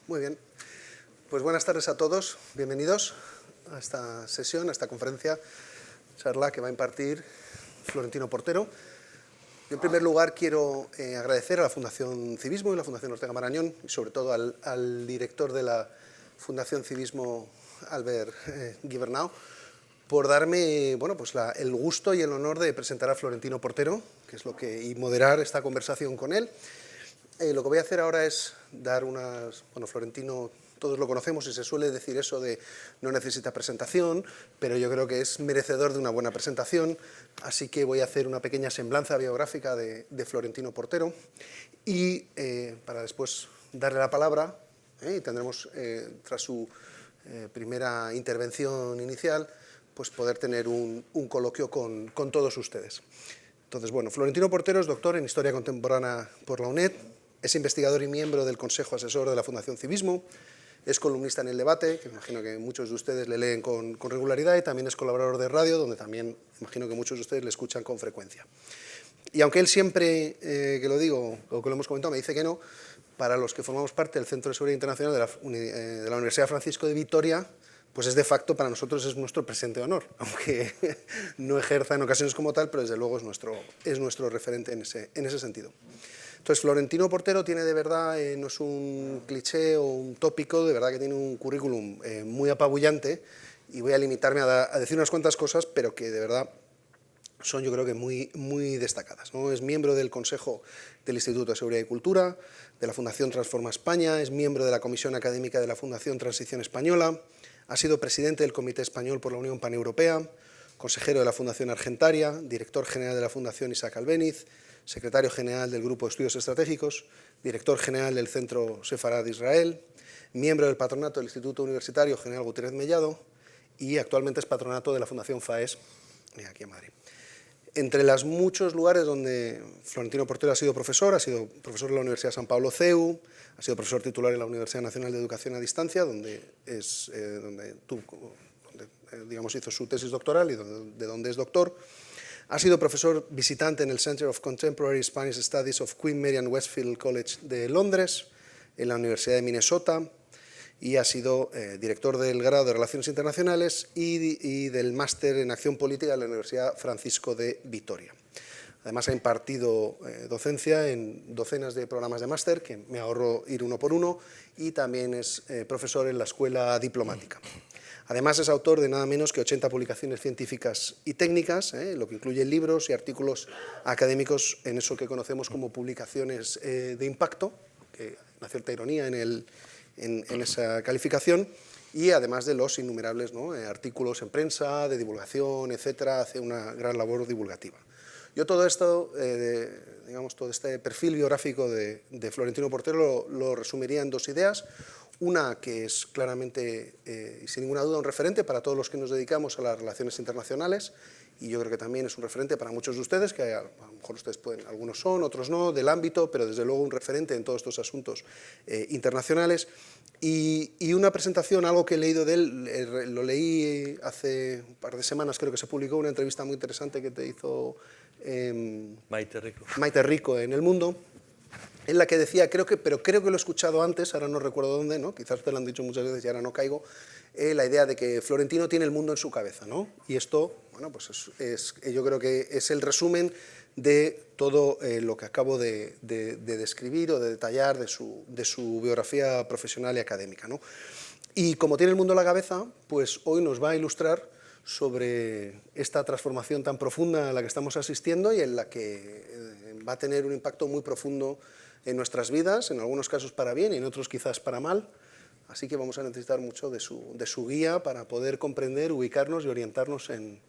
Muy bien. Pues buenas tardes a todos. Bienvenidos a esta sesión, a esta conferencia, charla que va a impartir Florentino Portero. Yo, en primer lugar, quiero agradecer a la Fundación Civismo y la Fundación Ortega Marañón, y sobre todo al director de la Fundación Civismo, Albert Gibernau, por darme el gusto y el honor de presentar a Florentino Portero, y moderar esta conversación con él. Lo que voy a hacer ahora es dar unas... Florentino, todos lo conocemos y se suele decir eso de no necesita presentación, pero yo creo que es merecedor de una buena presentación, así que voy a hacer una pequeña semblanza biográfica de Florentino Portero y para después darle la palabra, y tendremos, tras su primera intervención inicial, pues poder tener un coloquio con todos ustedes. Entonces, Florentino Portero es doctor en Historia Contemporánea por la UNED, es investigador y miembro del Consejo Asesor de la Fundación Civismo, es columnista en El Debate, que imagino que muchos de ustedes le leen con regularidad, y también es colaborador de radio, donde también imagino que muchos de ustedes le escuchan con frecuencia. Y aunque él siempre, que lo digo, o que lo hemos comentado, me dice que no, para los que formamos parte del Centro de Seguridad Internacional de la Universidad Francisco de Vitoria, pues es de facto para nosotros es nuestro presente de honor, aunque no ejerza en ocasiones como tal, pero desde luego es nuestro referente en ese sentido. Entonces, Florentino Portero tiene de verdad, no es un cliché o un tópico, de verdad que tiene un currículum muy apabullante, y voy a limitarme a decir unas cuantas cosas, pero que de verdad son, yo creo que muy destacadas, ¿no? Es miembro del Consejo del Instituto de Seguridad y Cultura, de la Fundación Transforma España, es miembro de la Comisión Académica de la Fundación Transición Española, ha sido presidente del Comité Español por la Unión Paneuropea, consejero de la Fundación Argentaria, director general de la Fundación Isaac Albéniz, secretario general del Grupo de Estudios Estratégicos, director general del Centro Sefarad de Israel, miembro del patronato del Instituto Universitario General Gutiérrez Mellado y actualmente es patronato de la Fundación FAES, aquí en Madrid. Entre los muchos lugares donde Florentino Portero ha sido profesor de la Universidad San Pablo CEU, ha sido profesor titular en la Universidad Nacional de Educación a Distancia, donde hizo su tesis doctoral y de donde es doctor. Ha sido profesor visitante en el Center of Contemporary Spanish Studies of Queen Mary and Westfield College de Londres, en la Universidad de Minnesota, y ha sido director del grado de Relaciones Internacionales y del máster en Acción Política de la Universidad Francisco de Vitoria. Además, ha impartido docencia en docenas de programas de máster, que me ahorro ir uno por uno, y también es profesor en la Escuela Diplomática. Además, es autor de nada menos que 80 publicaciones científicas y técnicas, lo que incluye libros y artículos académicos en eso que conocemos como publicaciones de impacto, que hay una cierta ironía en esa calificación, y además de los innumerables artículos en prensa, de divulgación, etcétera, hace una gran labor divulgativa. Yo todo esto, todo este perfil biográfico de Florentino Portero lo resumiría en dos ideas. Una que es claramente y sin ninguna duda un referente para todos los que nos dedicamos a las relaciones internacionales, y yo creo que también es un referente para muchos de ustedes, que a lo mejor ustedes algunos son, otros no, del ámbito, pero desde luego un referente en todos estos asuntos internacionales. Y una presentación, algo que he leído de él, lo leí hace un par de semanas, creo que se publicó una entrevista muy interesante que te hizo Maite Rico en El Mundo, en la que decía, creo que lo he escuchado antes, ahora no recuerdo dónde, ¿no? Quizás te lo han dicho muchas veces y ahora no caigo, la idea de que Florentino tiene el mundo en su cabeza, ¿no? Y esto, yo creo que es el resumen de todo lo que acabo de describir o de detallar de su biografía profesional y académica, ¿no? Y como tiene el mundo en la cabeza, pues hoy nos va a ilustrar sobre esta transformación tan profunda a la que estamos asistiendo y en la que va a tener un impacto muy profundo en nuestras vidas, en algunos casos para bien y en otros quizás para mal. Así que vamos a necesitar mucho de su guía para poder comprender, ubicarnos y orientarnos en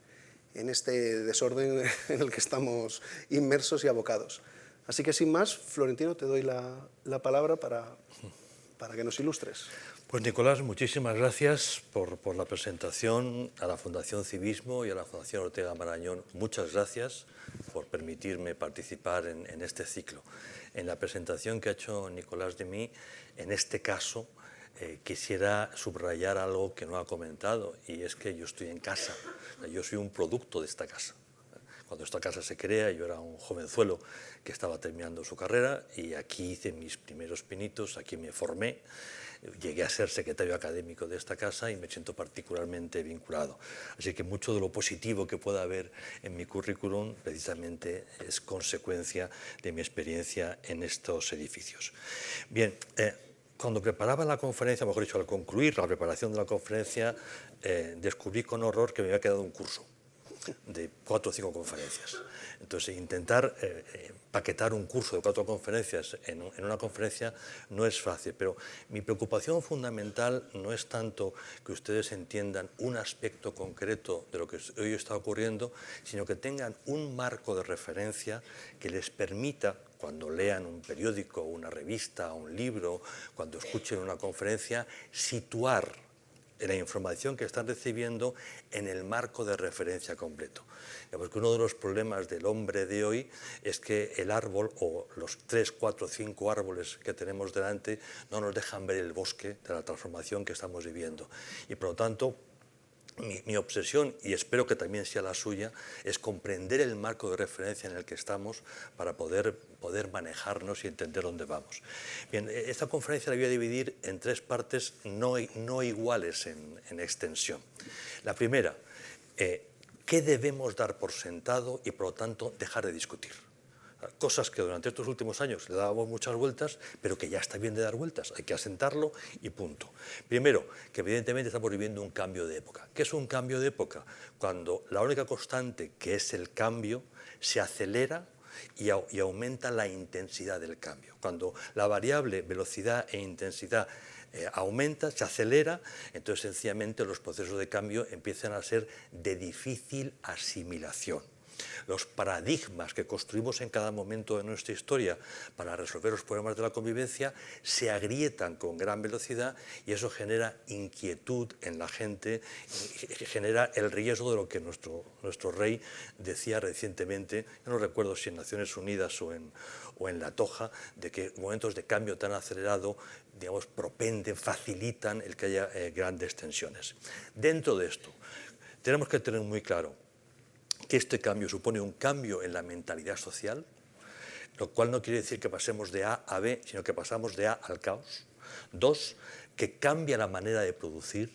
este desorden en el que estamos inmersos y abocados. Así que sin más, Florentino, te doy la palabra para que nos ilustres. Pues Nicolás, muchísimas gracias por la presentación a la Fundación Civismo y a la Fundación Ortega Marañón. Muchas gracias por permitirme participar en este ciclo. En la presentación que ha hecho Nicolás de mí, en este caso, quisiera subrayar algo que no ha comentado, y es que yo estoy en casa, yo soy un producto de esta casa. Cuando esta casa se crea, yo era un jovenzuelo que estaba terminando su carrera y aquí hice mis primeros pinitos, aquí me formé, llegué a ser secretario académico de esta casa y me siento particularmente vinculado. Así que mucho de lo positivo que pueda haber en mi currículum precisamente es consecuencia de mi experiencia en estos edificios. Bien, cuando preparaba la conferencia, mejor dicho, al concluir la preparación de la conferencia, descubrí con horror que me había quedado un curso de 4 o 5 conferencias. Entonces, intentar paquetar un curso de 4 conferencias en una conferencia no es fácil, pero mi preocupación fundamental no es tanto que ustedes entiendan un aspecto concreto de lo que hoy está ocurriendo, sino que tengan un marco de referencia que les permita, cuando lean un periódico, una revista, un libro, cuando escuchen una conferencia, situar la información que están recibiendo en el marco de referencia completo. Porque uno de los problemas del hombre de hoy es que el árbol o los 3, 4, 5 árboles que tenemos delante no nos dejan ver el bosque de la transformación que estamos viviendo. Y por lo tanto, mi obsesión, y espero que también sea la suya, es comprender el marco de referencia en el que estamos para poder manejarnos y entender dónde vamos. Bien, esta conferencia la voy a dividir en 3 partes no iguales en extensión. La primera, ¿qué debemos dar por sentado y por lo tanto dejar de discutir? Cosas que durante estos últimos años le dábamos muchas vueltas, pero que ya está bien de dar vueltas, hay que asentarlo y punto. Primero, que evidentemente estamos viviendo un cambio de época. ¿Qué es un cambio de época? Cuando la única constante, que es el cambio, se acelera y aumenta la intensidad del cambio. Cuando la variable velocidad e intensidad aumenta, se acelera, entonces sencillamente los procesos de cambio empiezan a ser de difícil asimilación. Los paradigmas que construimos en cada momento de nuestra historia para resolver los problemas de la convivencia se agrietan con gran velocidad y eso genera inquietud en la gente, genera el riesgo de lo que nuestro rey decía recientemente, yo no recuerdo si en Naciones Unidas o en La Toja, de que momentos de cambio tan acelerado, digamos, propenden, facilitan el que haya grandes tensiones. Dentro de esto, tenemos que tener muy claro que este cambio supone un cambio en la mentalidad social, lo cual no quiere decir que pasemos de A a B, sino que pasamos de A al caos. 2, que cambia la manera de producir.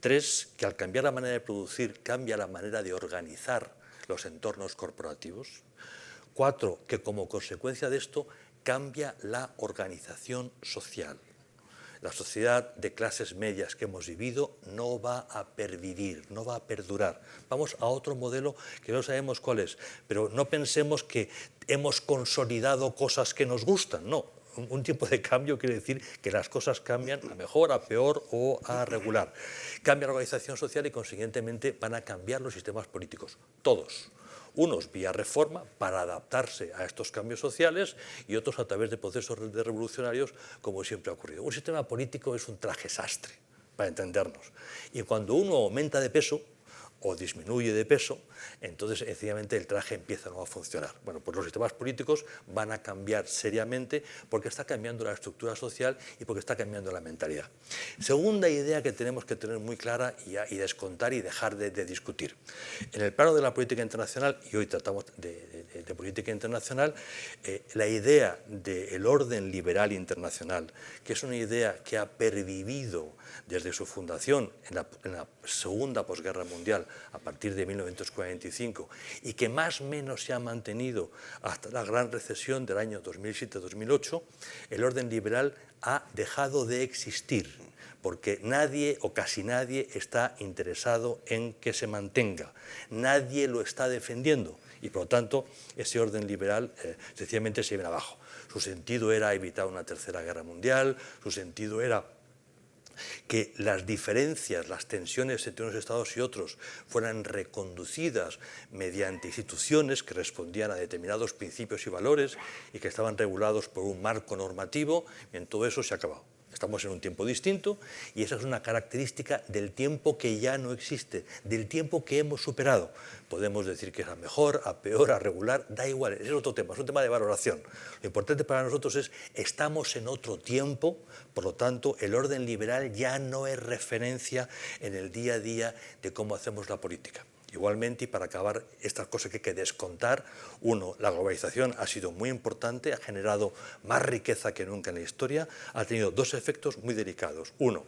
3, que al cambiar la manera de producir, cambia la manera de organizar los entornos corporativos. 4, que como consecuencia de esto cambia la organización social. La sociedad de clases medias que hemos vivido no va a pervivir, no va a perdurar. Vamos a otro modelo que no sabemos cuál es, pero no pensemos que hemos consolidado cosas que nos gustan, no. Un tiempo de cambio quiere decir que las cosas cambian a mejor, a peor o a regular. Cambia la organización social y consiguientemente van a cambiar los sistemas políticos, todos. Unos vía reforma para adaptarse a estos cambios sociales y otros a través de procesos revolucionarios, como siempre ha ocurrido. Un sistema político es un traje sastre, para entendernos. Y cuando uno aumenta de peso o disminuye de peso, entonces sencillamente el traje empieza no a funcionar. Bueno, pues los sistemas políticos van a cambiar seriamente porque está cambiando la estructura social y porque está cambiando la mentalidad. Segunda idea que tenemos que tener muy clara y descontar y dejar de discutir. En el plano de la política internacional, y hoy tratamos de política internacional, la idea del orden liberal internacional, que es una idea que ha pervivido desde su fundación en la segunda posguerra mundial, a partir de 1945, y que más o menos se ha mantenido hasta la gran recesión del año 2007-2008, el orden liberal ha dejado de existir, porque nadie o casi nadie está interesado en que se mantenga, nadie lo está defendiendo, y por lo tanto ese orden liberal sencillamente se viene abajo. Su sentido era evitar una tercera guerra mundial, su sentido era que las diferencias, las tensiones entre unos estados y otros fueran reconducidas mediante instituciones que respondían a determinados principios y valores y que estaban regulados por un marco normativo, y en todo eso se ha acabado. Estamos en un tiempo distinto y esa es una característica del tiempo que ya no existe, del tiempo que hemos superado. Podemos decir que es a mejor, a peor, a regular, da igual, ese es otro tema, es un tema de valoración. Lo importante para nosotros es, estamos en otro tiempo, por lo tanto, el orden liberal ya no es referencia en el día a día de cómo hacemos la política. Igualmente, y para acabar estas cosas que hay que descontar, uno, la globalización ha sido muy importante, ha generado más riqueza que nunca en la historia, ha tenido dos efectos muy delicados. Uno,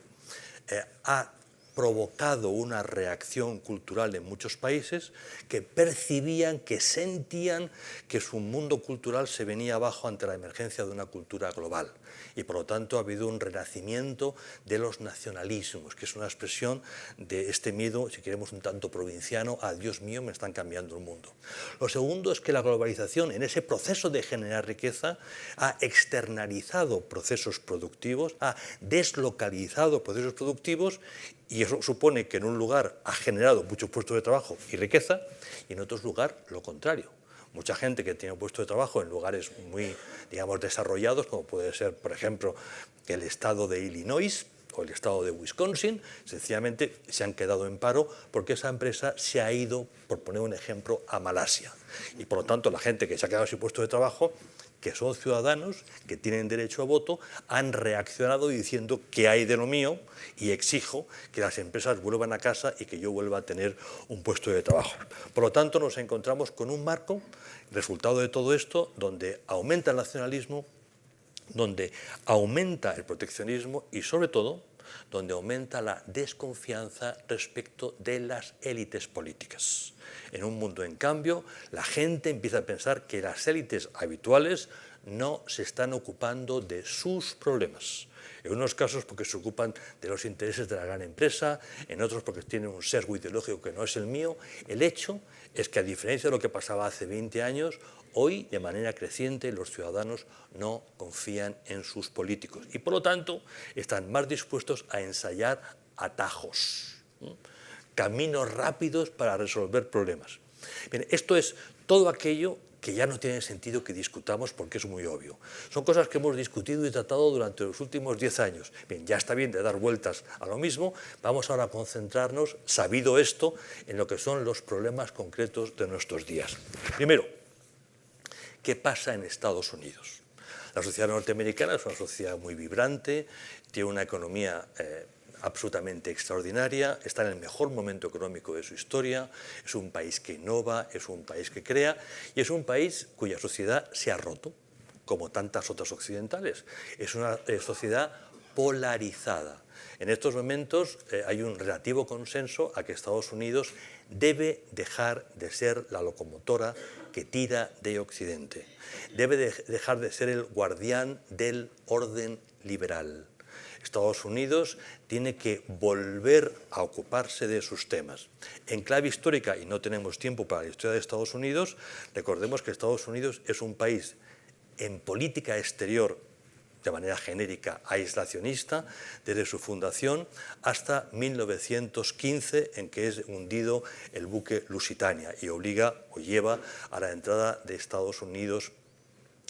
ha provocado una reacción cultural en muchos países que percibían, que sentían que su mundo cultural se venía abajo ante la emergencia de una cultura global. Y por lo tanto ha habido un renacimiento de los nacionalismos, que es una expresión de este miedo, si queremos un tanto provinciano, a Dios mío, me están cambiando el mundo. Lo segundo es que la globalización, en ese proceso de generar riqueza, ha externalizado procesos productivos, ha deslocalizado procesos productivos, y eso supone que en un lugar ha generado muchos puestos de trabajo y riqueza, y en otros lugares lo contrario. Mucha gente que tiene un puesto de trabajo en lugares muy, digamos, desarrollados, como puede ser, por ejemplo, el estado de Illinois o el estado de Wisconsin, sencillamente se han quedado en paro porque esa empresa se ha ido, por poner un ejemplo, a Malasia. Y por lo tanto la gente que se ha quedado sin puesto de trabajo, que son ciudadanos, que tienen derecho a voto, han reaccionado diciendo que hay de lo mío y exijo que las empresas vuelvan a casa y que yo vuelva a tener un puesto de trabajo. Por lo tanto, nos encontramos con un marco, resultado de todo esto, donde aumenta el nacionalismo, donde aumenta el proteccionismo y, sobre todo, donde aumenta la desconfianza respecto de las élites políticas. En un mundo, en cambio, la gente empieza a pensar que las élites habituales no se están ocupando de sus problemas. En unos casos porque se ocupan de los intereses de la gran empresa, en otros porque tienen un sesgo ideológico que no es el mío. El hecho es que, a diferencia de lo que pasaba hace 20 años, hoy, de manera creciente, los ciudadanos no confían en sus políticos y, por lo tanto, están más dispuestos a ensayar atajos, caminos rápidos para resolver problemas. Bien, esto es todo aquello que ya no tiene sentido que discutamos porque es muy obvio. Son cosas que hemos discutido y tratado durante los últimos 10 años. Bien, ya está bien de dar vueltas a lo mismo, vamos ahora a concentrarnos, sabido esto, en lo que son los problemas concretos de nuestros días. Primero, ¿qué pasa en Estados Unidos? La sociedad norteamericana es una sociedad muy vibrante, tiene una economía absolutamente extraordinaria, está en el mejor momento económico de su historia, es un país que innova, es un país que crea y es un país cuya sociedad se ha roto, como tantas otras occidentales. Es una sociedad polarizada. En estos momentos hay un relativo consenso a que Estados Unidos debe dejar de ser la locomotora que tira de Occidente, debe dejar de ser el guardián del orden liberal. Estados Unidos tiene que volver a ocuparse de sus temas. En clave histórica, y no tenemos tiempo para la historia de Estados Unidos, recordemos que Estados Unidos es un país en política exterior de manera genérica aislacionista desde su fundación hasta 1915, en que es hundido el buque Lusitania y obliga o lleva a la entrada de Estados Unidos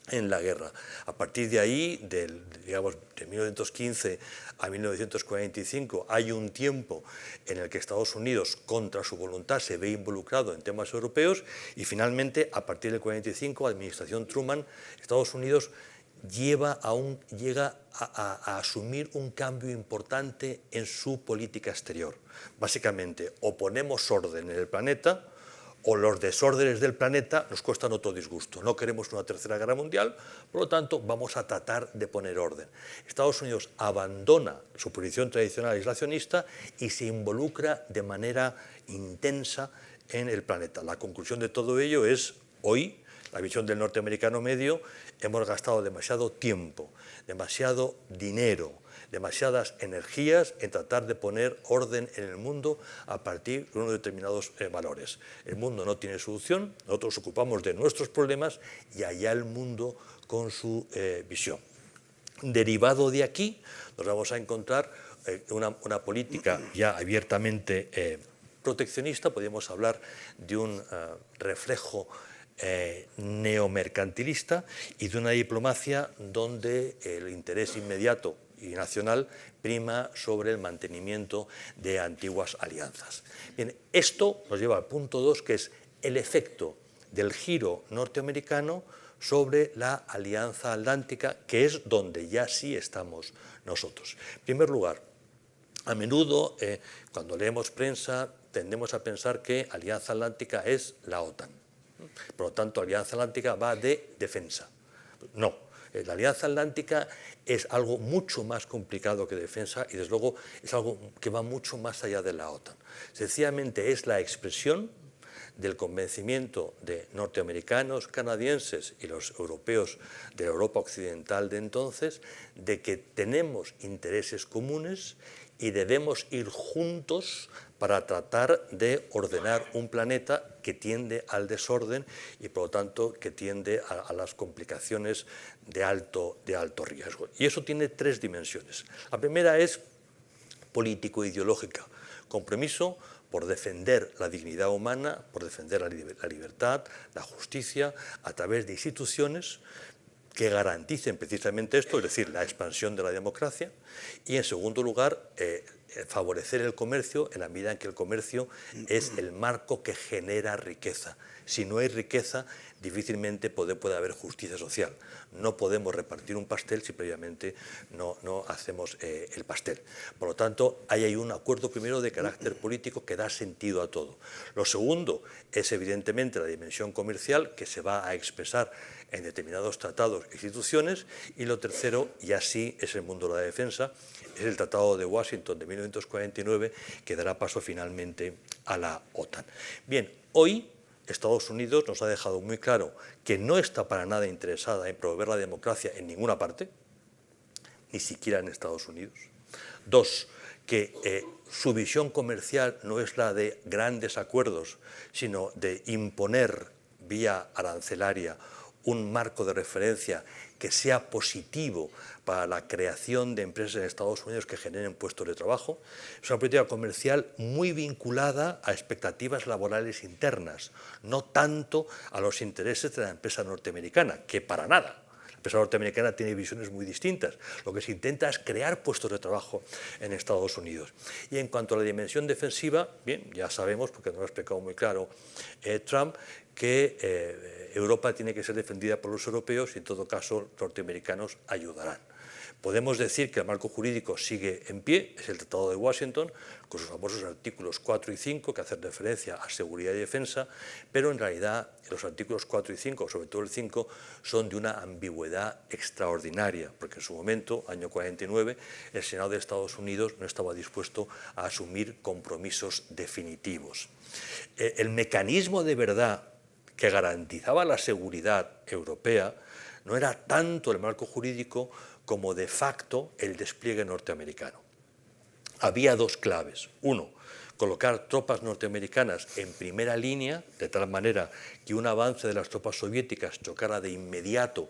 en la guerra. A partir de ahí, de 1915 a 1945, hay un tiempo en el que Estados Unidos, contra su voluntad, se ve involucrado en temas europeos y finalmente, a partir del 45, la administración Truman, Estados Unidos llega a asumir un cambio importante en su política exterior. Básicamente, o ponemos orden en el planeta, o los desórdenes del planeta nos cuestan otro disgusto. No queremos una tercera guerra mundial, por lo tanto vamos a tratar de poner orden. Estados Unidos abandona su posición tradicional aislacionista y se involucra de manera intensa en el planeta. La conclusión de todo ello es, hoy, la visión del norteamericano medio, hemos gastado demasiado tiempo, demasiado dinero, demasiadas energías en tratar de poner orden en el mundo a partir de unos determinados valores. El mundo no tiene solución, nosotros ocupamos de nuestros problemas y allá el mundo con su visión. Derivado de aquí nos vamos a encontrar una política ya abiertamente proteccionista, podríamos hablar de un reflejo neomercantilista y de una diplomacia donde el interés inmediato y nacional prima sobre el mantenimiento de antiguas alianzas. Bien, esto nos lleva al punto 2, que es el efecto del giro norteamericano sobre la Alianza Atlántica, que es donde ya sí estamos nosotros. En primer lugar, a menudo, cuando leemos prensa, tendemos a pensar que Alianza Atlántica es la OTAN. Por lo tanto, Alianza Atlántica va de defensa. No, la Alianza Atlántica es algo mucho más complicado que defensa y, desde luego, es algo que va mucho más allá de la OTAN. Sencillamente es la expresión del convencimiento de norteamericanos, canadienses y los europeos de la Europa occidental de entonces de que tenemos intereses comunes y debemos ir juntos para tratar de ordenar un planeta que tiende al desorden y, por lo tanto, que tiende a las complicaciones de alto riesgo. Y eso tiene tres dimensiones. La primera es político-ideológica, compromiso por defender la dignidad humana, por defender la libertad, la justicia, a través de instituciones que garanticen precisamente esto, es decir, la expansión de la democracia, y en segundo lugar, favorecer el comercio en la medida en que el comercio es el marco que genera riqueza. Si no hay riqueza, difícilmente puede haber justicia social. No podemos repartir un pastel si previamente no hacemos el pastel. Por lo tanto, ahí hay un acuerdo primero de carácter político que da sentido a todo. Lo segundo es evidentemente la dimensión comercial que se va a expresar en determinados tratados e instituciones, y lo tercero, y así es el mundo de la defensa, es el Tratado de Washington de 1949 que dará paso finalmente a la OTAN. Bien, hoy Estados Unidos nos ha dejado muy claro que no está para nada interesada en promover la democracia en ninguna parte, ni siquiera en Estados Unidos. Dos, que su visión comercial no es la de grandes acuerdos, sino de imponer vía arancelaria un marco de referencia que sea positivo para la creación de empresas en Estados Unidos que generen puestos de trabajo. Es una política comercial muy vinculada a expectativas laborales internas, no tanto a los intereses de la empresa norteamericana, que para nada. La empresa norteamericana tiene visiones muy distintas. Lo que se intenta es crear puestos de trabajo en Estados Unidos. Y en cuanto a la dimensión defensiva, bien, ya sabemos, porque nos lo ha explicado muy claro Trump, que Europa tiene que ser defendida por los europeos y, en todo caso, los norteamericanos ayudarán. Podemos decir que el marco jurídico sigue en pie, es el Tratado de Washington, con sus famosos artículos 4 y 5, que hacen referencia a seguridad y defensa, pero en realidad los artículos 4 y 5, sobre todo el 5, son de una ambigüedad extraordinaria, porque en su momento, año 49, el Senado de Estados Unidos no estaba dispuesto a asumir compromisos definitivos. El mecanismo de verdad que garantizaba la seguridad europea no era tanto el marco jurídico como de facto el despliegue norteamericano. Había dos claves. Uno, colocar tropas norteamericanas en primera línea, de tal manera que un avance de las tropas soviéticas chocara de inmediato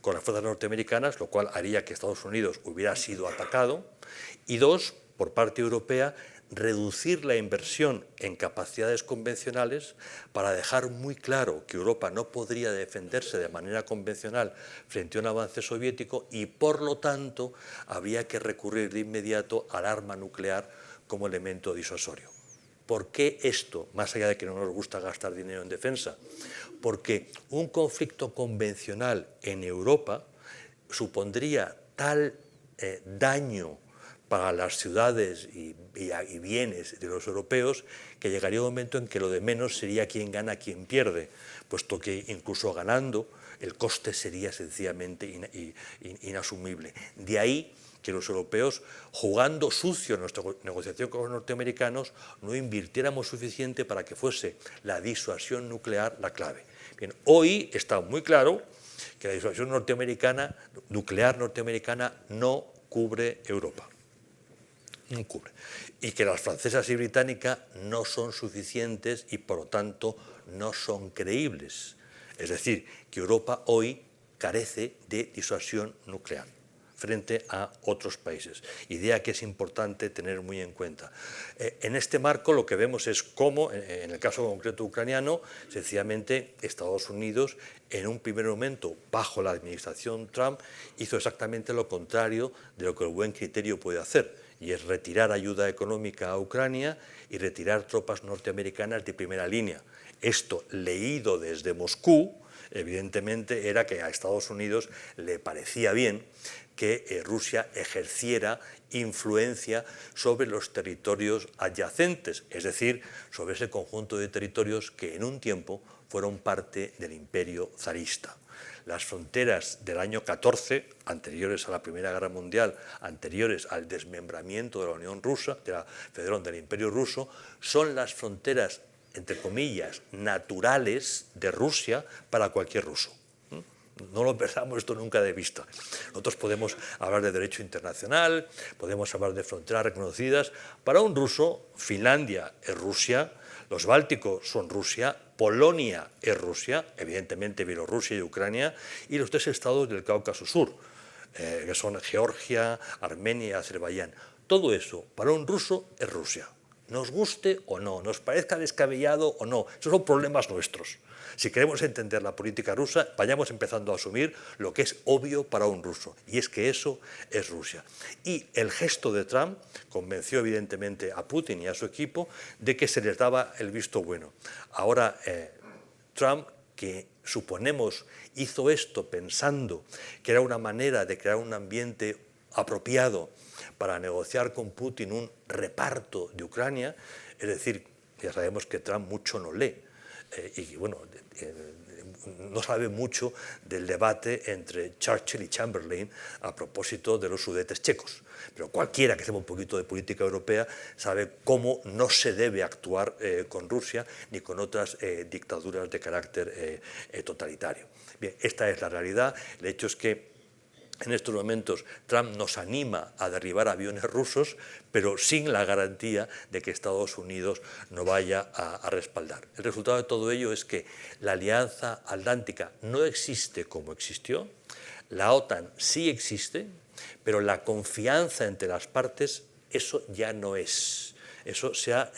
con las fuerzas norteamericanas, lo cual haría que Estados Unidos hubiera sido atacado. Y dos, por parte europea, reducir la inversión en capacidades convencionales para dejar muy claro que Europa no podría defenderse de manera convencional frente a un avance soviético y, por lo tanto, habría que recurrir de inmediato al arma nuclear como elemento disuasorio. ¿Por qué esto, más allá de que no nos gusta gastar dinero en defensa? Porque un conflicto convencional en Europa supondría tal daño para las ciudades y bienes de los europeos, que llegaría un momento en que lo de menos sería quién gana, quién pierde, puesto que incluso ganando el coste sería sencillamente inasumible. De ahí que los europeos, jugando sucio en nuestra negociación con los norteamericanos, no invirtiéramos suficiente para que fuese la disuasión nuclear la clave. Bien, hoy está muy claro que la disuasión nuclear norteamericana no cubre Europa. No cubre. Y que las francesas y británicas no son suficientes y, por lo tanto, no son creíbles. Es decir, que Europa hoy carece de disuasión nuclear frente a otros países, idea que es importante tener muy en cuenta. En este marco lo que vemos es cómo, en el caso concreto ucraniano, sencillamente Estados Unidos, en un primer momento, bajo la administración Trump, hizo exactamente lo contrario de lo que el buen criterio puede hacer, y es retirar ayuda económica a Ucrania y retirar tropas norteamericanas de primera línea. Esto, leído desde Moscú, evidentemente era que a Estados Unidos le parecía bien que Rusia ejerciera influencia sobre los territorios adyacentes, es decir, sobre ese conjunto de territorios que en un tiempo fueron parte del imperio zarista. Las fronteras del año 14, anteriores a la Primera Guerra Mundial, anteriores al desmembramiento de la Unión Rusa, de la Federación del Imperio Ruso, son las fronteras, entre comillas, naturales de Rusia para cualquier ruso. No lo perdamos esto nunca de vista. Nosotros podemos hablar de derecho internacional, podemos hablar de fronteras reconocidas. Para un ruso, Finlandia es Rusia, los Bálticos son Rusia, Polonia es Rusia, evidentemente Bielorrusia y Ucrania, y los 3 estados del Cáucaso Sur, que son Georgia, Armenia y Azerbaiyán. Todo eso, para un ruso, es Rusia. Nos guste o no, nos parezca descabellado o no, esos son problemas nuestros. Si queremos entender la política rusa, vayamos empezando a asumir lo que es obvio para un ruso, y es que eso es Rusia. Y el gesto de Trump convenció evidentemente a Putin y a su equipo de que se les daba el visto bueno. Ahora, Trump, que suponemos hizo esto pensando que era una manera de crear un ambiente apropiado para negociar con Putin un reparto de Ucrania, es decir, ya sabemos que Trump mucho no lee, y bueno, no sabe mucho del debate entre Churchill y Chamberlain a propósito de los Sudetes checos. Pero cualquiera que sepa un poquito de política europea sabe cómo no se debe actuar con Rusia ni con otras dictaduras de carácter totalitario. Bien, esta es la realidad. El hecho es que en estos momentos Trump nos anima a derribar aviones rusos, pero sin la garantía de que Estados Unidos no vaya a respaldar. El resultado de todo ello es que la Alianza Atlántica no existe como existió, la OTAN sí existe, pero la confianza entre las partes, eso ya no es. Eso se ha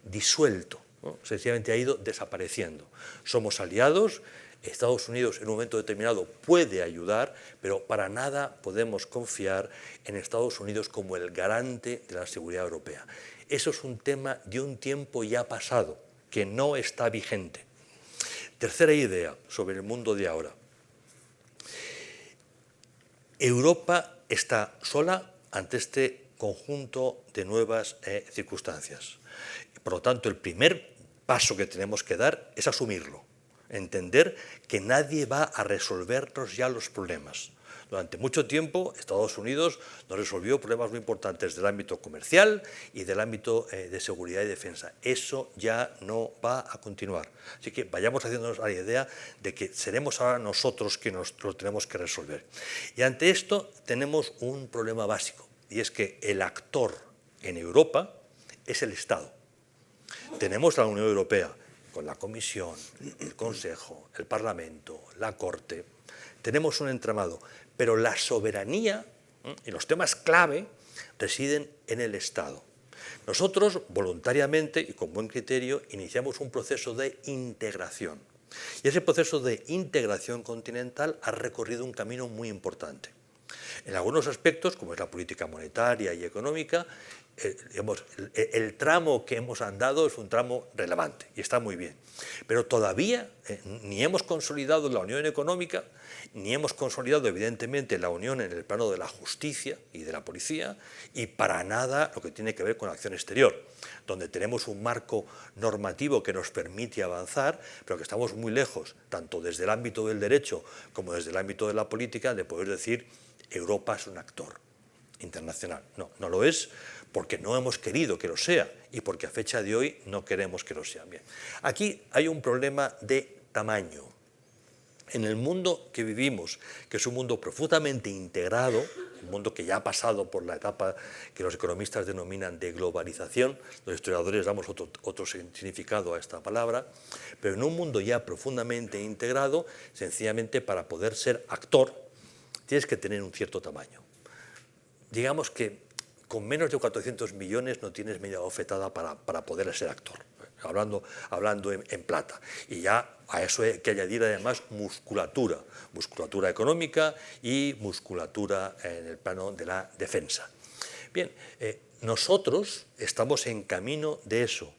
disuelto, ¿no? Sencillamente ha ido desapareciendo. Somos aliados. Estados Unidos en un momento determinado puede ayudar, pero para nada podemos confiar en Estados Unidos como el garante de la seguridad europea. Eso es un tema de un tiempo ya pasado, que no está vigente. Tercera idea sobre el mundo de ahora. Europa está sola ante este conjunto de nuevas circunstancias. Por lo tanto, el primer paso que tenemos que dar es asumirlo. Entender que nadie va a resolvernos ya los problemas. Durante mucho tiempo Estados Unidos nos resolvió problemas muy importantes del ámbito comercial y del ámbito de seguridad y defensa. Eso ya no va a continuar. Así que vayamos haciéndonos a la idea de que seremos ahora nosotros que nos lo tenemos que resolver. Y ante esto tenemos un problema básico, y es que el actor en Europa es el Estado. Tenemos la Unión Europea, con la Comisión, el Consejo, el Parlamento, la Corte. Tenemos un entramado, pero la soberanía y los temas clave residen en el Estado. Nosotros, voluntariamente y con buen criterio, iniciamos un proceso de integración. Y ese proceso de integración continental ha recorrido un camino muy importante. En algunos aspectos, como es la política monetaria y económica, el tramo que hemos andado es un tramo relevante y está muy bien. Pero todavía ni hemos consolidado la unión económica, ni hemos consolidado evidentemente la unión en el plano de la justicia y de la policía, y para nada lo que tiene que ver con la acción exterior, donde tenemos un marco normativo que nos permite avanzar, pero que estamos muy lejos, tanto desde el ámbito del derecho como desde el ámbito de la política, de poder decir Europa es un actor internacional. No, no lo es, porque no hemos querido que lo sea y porque a fecha de hoy no queremos que lo sea. Bien, aquí hay un problema de tamaño. En el mundo que vivimos, que es un mundo profundamente integrado, un mundo que ya ha pasado por la etapa que los economistas denominan de globalización, los historiadores damos otro significado a esta palabra, pero en un mundo ya profundamente integrado, sencillamente para poder ser actor, tienes que tener un cierto tamaño. Digamos que con menos de 400 millones no tienes media bofetada para poder ser actor, hablando en plata. Y ya a eso hay que añadir además musculatura económica y musculatura en el plano de la defensa. Bien, nosotros estamos en camino de eso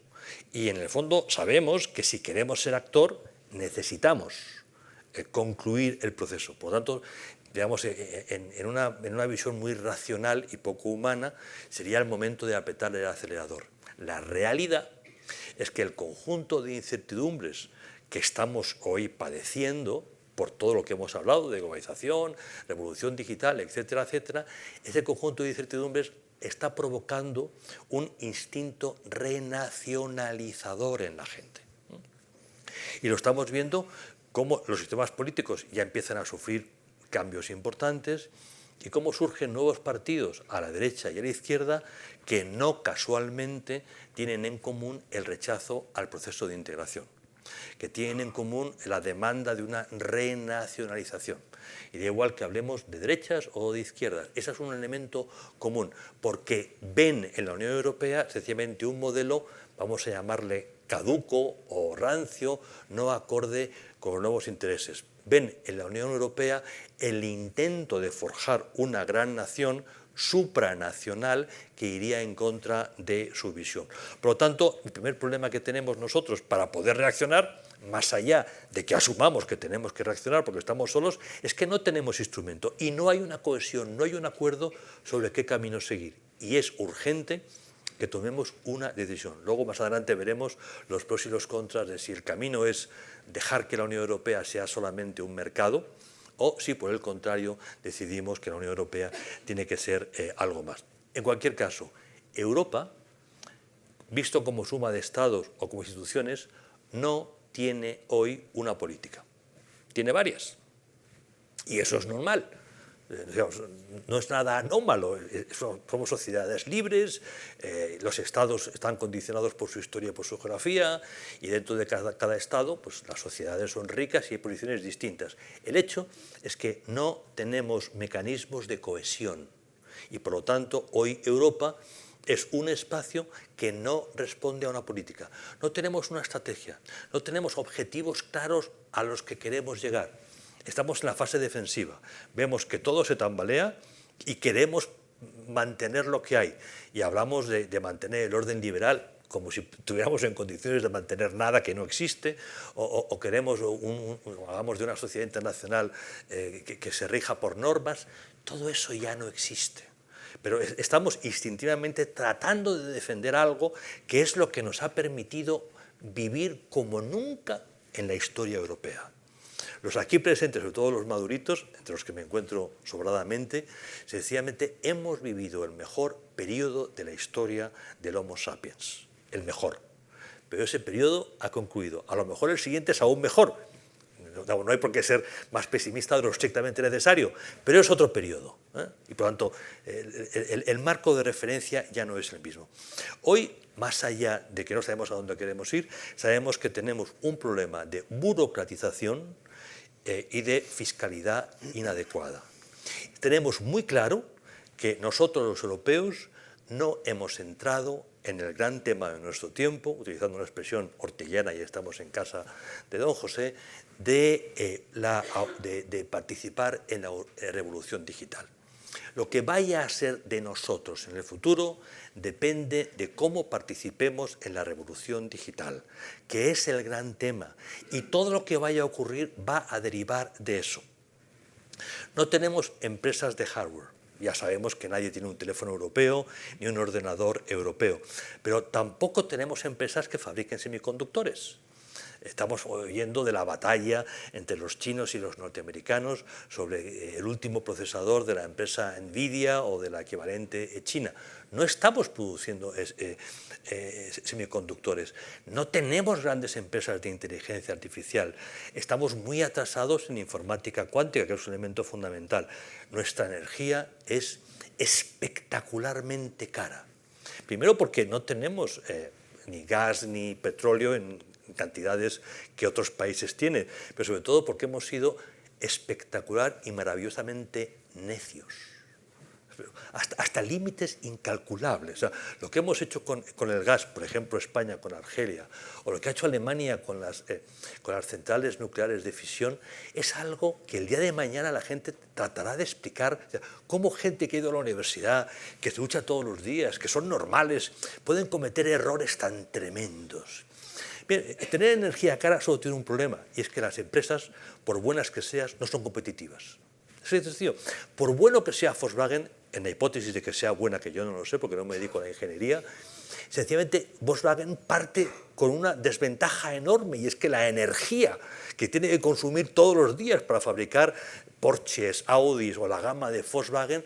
y en el fondo sabemos que si queremos ser actor necesitamos concluir el proceso. Por lo tanto, digamos, en una visión muy racional y poco humana, sería el momento de apretar el acelerador. La realidad es que el conjunto de incertidumbres que estamos hoy padeciendo, por todo lo que hemos hablado de globalización, revolución digital, etcétera, etcétera, ese conjunto de incertidumbres está provocando un instinto renacionalizador en la gente. Y lo estamos viendo cómo los sistemas políticos ya empiezan a sufrir cambios importantes y cómo surgen nuevos partidos a la derecha y a la izquierda que no casualmente tienen en común el rechazo al proceso de integración, que tienen en común la demanda de una renacionalización. Y da igual que hablemos de derechas o de izquierdas, ese es un elemento común, porque ven en la Unión Europea sencillamente un modelo, vamos a llamarle caduco o rancio, no acorde con los nuevos intereses. Ven en la Unión Europea el intento de forjar una gran nación supranacional que iría en contra de su visión. Por lo tanto, el primer problema que tenemos nosotros para poder reaccionar, más allá de que asumamos que tenemos que reaccionar porque estamos solos, es que no tenemos instrumento y no hay una cohesión, no hay un acuerdo sobre qué camino seguir. Y es urgente que tomemos una decisión. Luego, más adelante, veremos los pros y los contras de si el camino es dejar que la Unión Europea sea solamente un mercado o si, por el contrario, decidimos que la Unión Europea tiene que ser algo más. En cualquier caso, Europa, visto como suma de estados o como instituciones, no tiene hoy una política. Tiene varias. Y eso es normal. Digamos, no es nada anómalo, somos sociedades libres, los estados están condicionados por su historia y por su geografía, y dentro de cada estado pues, las sociedades son ricas y hay posiciones distintas. El hecho es que no tenemos mecanismos de cohesión y por lo tanto hoy Europa es un espacio que no responde a una política. No tenemos una estrategia, no tenemos objetivos claros a los que queremos llegar. Estamos en la fase defensiva, vemos que todo se tambalea y queremos mantener lo que hay. Y hablamos de mantener el orden liberal como si estuviéramos en condiciones de mantener nada que no existe, o queremos, hablamos de una sociedad internacional que se rija por normas. Todo eso ya no existe. Pero estamos instintivamente tratando de defender algo que es lo que nos ha permitido vivir como nunca en la historia europea. Los aquí presentes, sobre todo los maduritos, entre los que me encuentro sobradamente, sencillamente hemos vivido el mejor periodo de la historia del Homo sapiens, el mejor. Pero ese periodo ha concluido. A lo mejor el siguiente es aún mejor. No hay por qué ser más pesimista de lo estrictamente necesario, pero es otro periodo, ¿eh? Y por lo tanto, el marco de referencia ya no es el mismo. Hoy, más allá de que no sabemos a dónde queremos ir, sabemos que tenemos un problema de burocratización y de fiscalidad inadecuada. Tenemos muy claro que nosotros los europeos no hemos entrado en el gran tema de nuestro tiempo, utilizando una expresión ortiguiana, y estamos en casa de don José, de participar en la revolución digital. Lo que vaya a ser de nosotros en el futuro depende de cómo participemos en la revolución digital, que es el gran tema, y todo lo que vaya a ocurrir va a derivar de eso. No tenemos empresas de hardware. Ya sabemos que nadie tiene un teléfono europeo ni un ordenador europeo, pero tampoco tenemos empresas que fabriquen semiconductores. Estamos oyendo de la batalla entre los chinos y los norteamericanos sobre el último procesador de la empresa Nvidia o de la equivalente china. No estamos produciendo semiconductores. No tenemos grandes empresas de inteligencia artificial. Estamos muy atrasados en informática cuántica, que es un elemento fundamental. Nuestra energía es espectacularmente cara. Primero porque no tenemos ni gas ni petróleo en cantidades que otros países tienen, pero sobre todo porque hemos sido espectacular y maravillosamente necios, hasta límites incalculables. O sea, lo que hemos hecho con el gas, por ejemplo España con Argelia, o lo que ha hecho Alemania con las centrales nucleares de fisión, es algo que el día de mañana la gente tratará de explicar. O sea, cómo gente que ha ido a la universidad, que se ducha todos los días, que son normales, pueden cometer errores tan tremendos. Bien, tener energía cara solo tiene un problema, y es que las empresas, por buenas que sean, no son competitivas. Es sencillo. Por bueno que sea Volkswagen, en la hipótesis de que sea buena, que yo no lo sé porque no me dedico a la ingeniería, sencillamente Volkswagen parte con una desventaja enorme, y es que la energía que tiene que consumir todos los días para fabricar Porsches, Audis o la gama de Volkswagen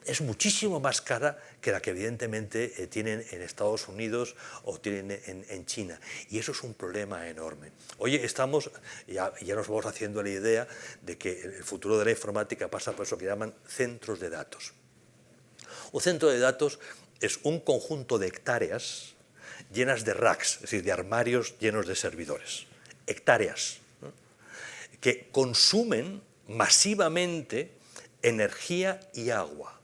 es muchísimo más cara que la que evidentemente tienen en Estados Unidos o tienen en China. Y eso es un problema enorme. Hoy ya nos vamos haciendo la idea de que el futuro de la informática pasa por eso que llaman centros de datos. Un centro de datos es un conjunto de hectáreas llenas de racks, es decir, de armarios llenos de servidores. Hectáreas, ¿no?, que consumen masivamente energía y agua,